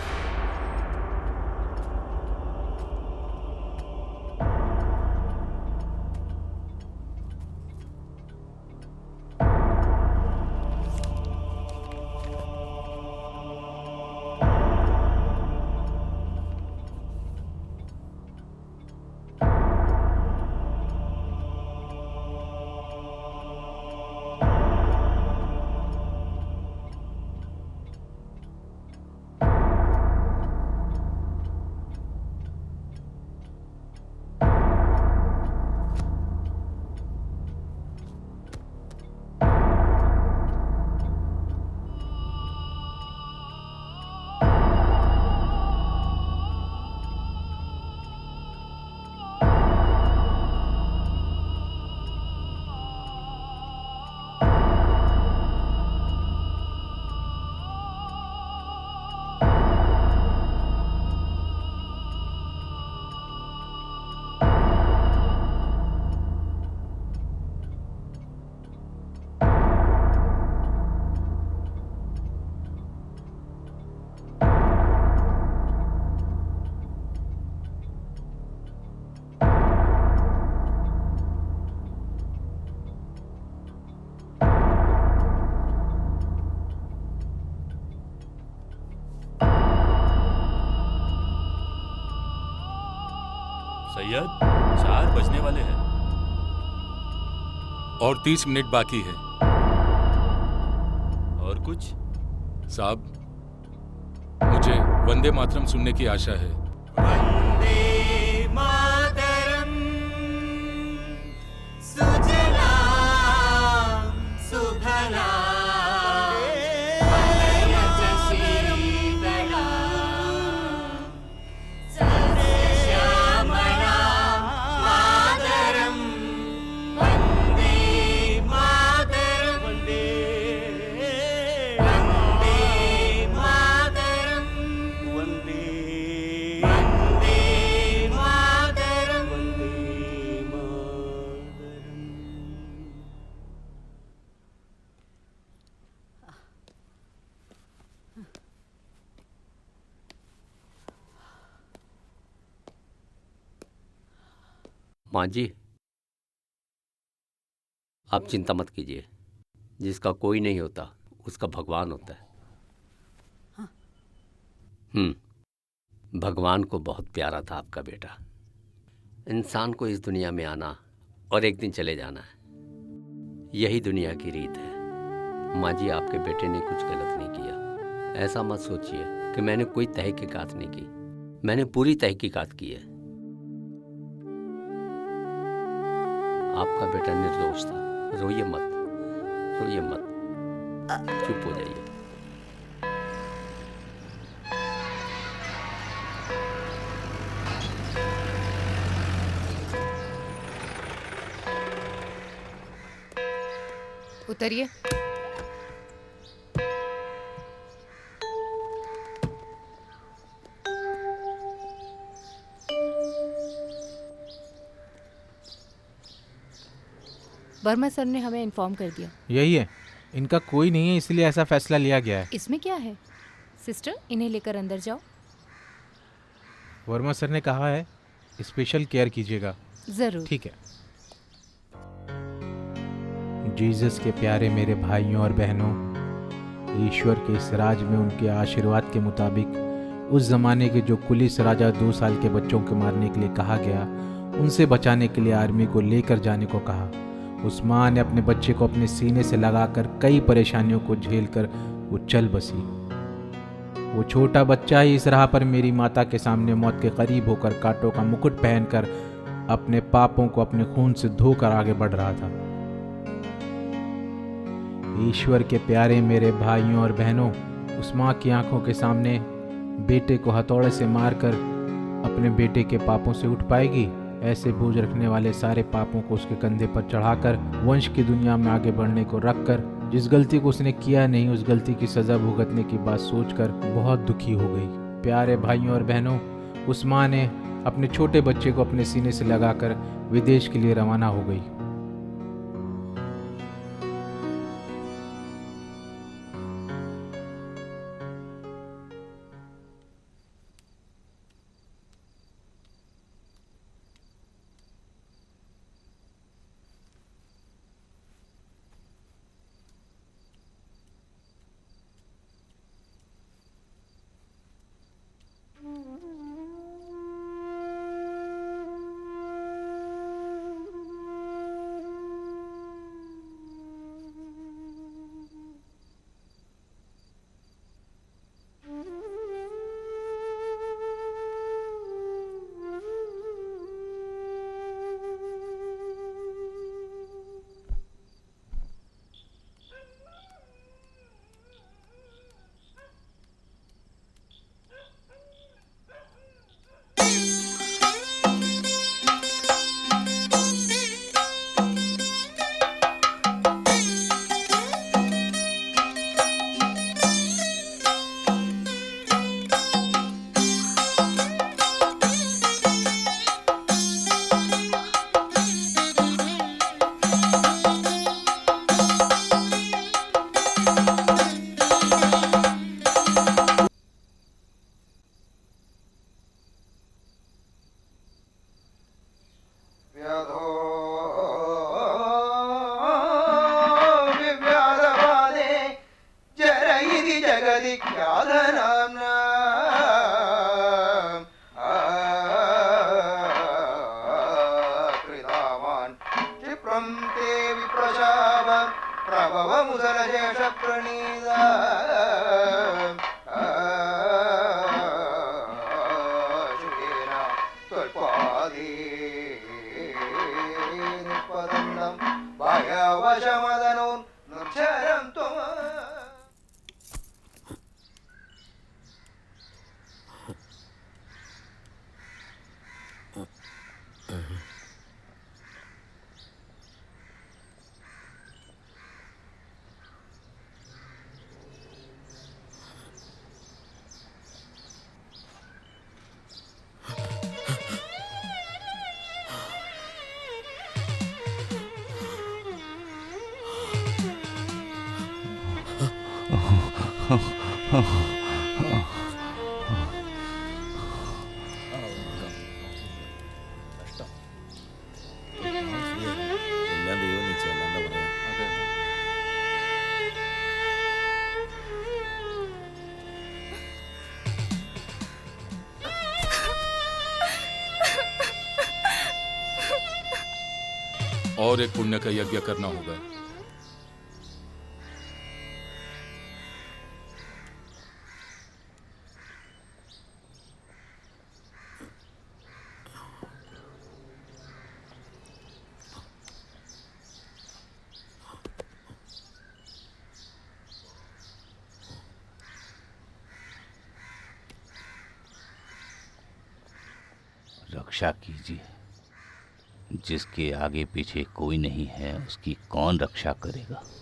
सैयद, 4 बजने वाले हैं और 30 मिनट बाकी है। और कुछ? साहब, मुझे वंदे मातरम सुनने की आशा है। वंदे मातरम सुजलाम माँ जी, आप चिंता मत कीजिए। जिसका कोई नहीं होता उसका भगवान होता है। भगवान को बहुत प्यारा था आपका बेटा। इंसान को इस दुनिया में आना और एक दिन चले जाना है, यही दुनिया की रीत है। माँ जी, आपके बेटे ने कुछ गलत नहीं किया। ऐसा मत सोचिए कि मैंने कोई तहकीकात नहीं की। मैंने पूरी तहकीकात की है। आपका बेटा निर्दोष था। रोइए मत, रोइए मत, चुप हो जाइए। उतरिए। वर्मा सर ने हमें इन्फॉर्म कर दिया। यही है, इनका कोई नहीं है इसलिए ऐसा फैसला लिया गया है। इसमें क्या है? सिस्टर, इन्हें लेकर अंदर जाओ। वर्मा सर ने कहा है स्पेशल केयर कीजिएगा। जरूर। ठीक है। जीसस के प्यारे मेरे भाइयों और बहनों, ईश्वर के इस राज में उनके आशीर्वाद के मुताबिक उस जमाने के जो पुलिस राजा 2 साल के बच्चों को मारने के लिए कहा गया, उनसे बचाने के लिए आर्मी को लेकर जाने को कहा। उस्मान ने अपने बच्चे को अपने सीने से लगाकर कई परेशानियों को झेलकर वो चल बसी। वो छोटा बच्चा ही इस राह पर मेरी माता के सामने मौत के करीब होकर कांटों का मुकुट पहनकर अपने पापों को अपने खून से धोकर आगे बढ़ रहा था। ईश्वर के प्यारे मेरे भाइयों और बहनों, उस माँ की आंखों के सामने बेटे को हथौड़े से मारकर अपने बेटे के पापों से उठ पाएगी? ऐसे बोझ रखने वाले सारे पापों को उसके कंधे पर चढ़ाकर वंश की दुनिया में आगे बढ़ने को रखकर जिस गलती को उसने किया नहीं, उस गलती की सजा भुगतने की बात सोचकर बहुत दुखी हो गई। प्यारे भाइयों और बहनों, उस माँ ने अपने छोटे बच्चे को अपने सीने से लगाकर विदेश के लिए रवाना हो गई। और एक पुण्य का यज्ञ करना होगा। रक्षा कीजिए। जिसके आगे पीछे कोई नहीं है उसकी कौन रक्षा करेगा।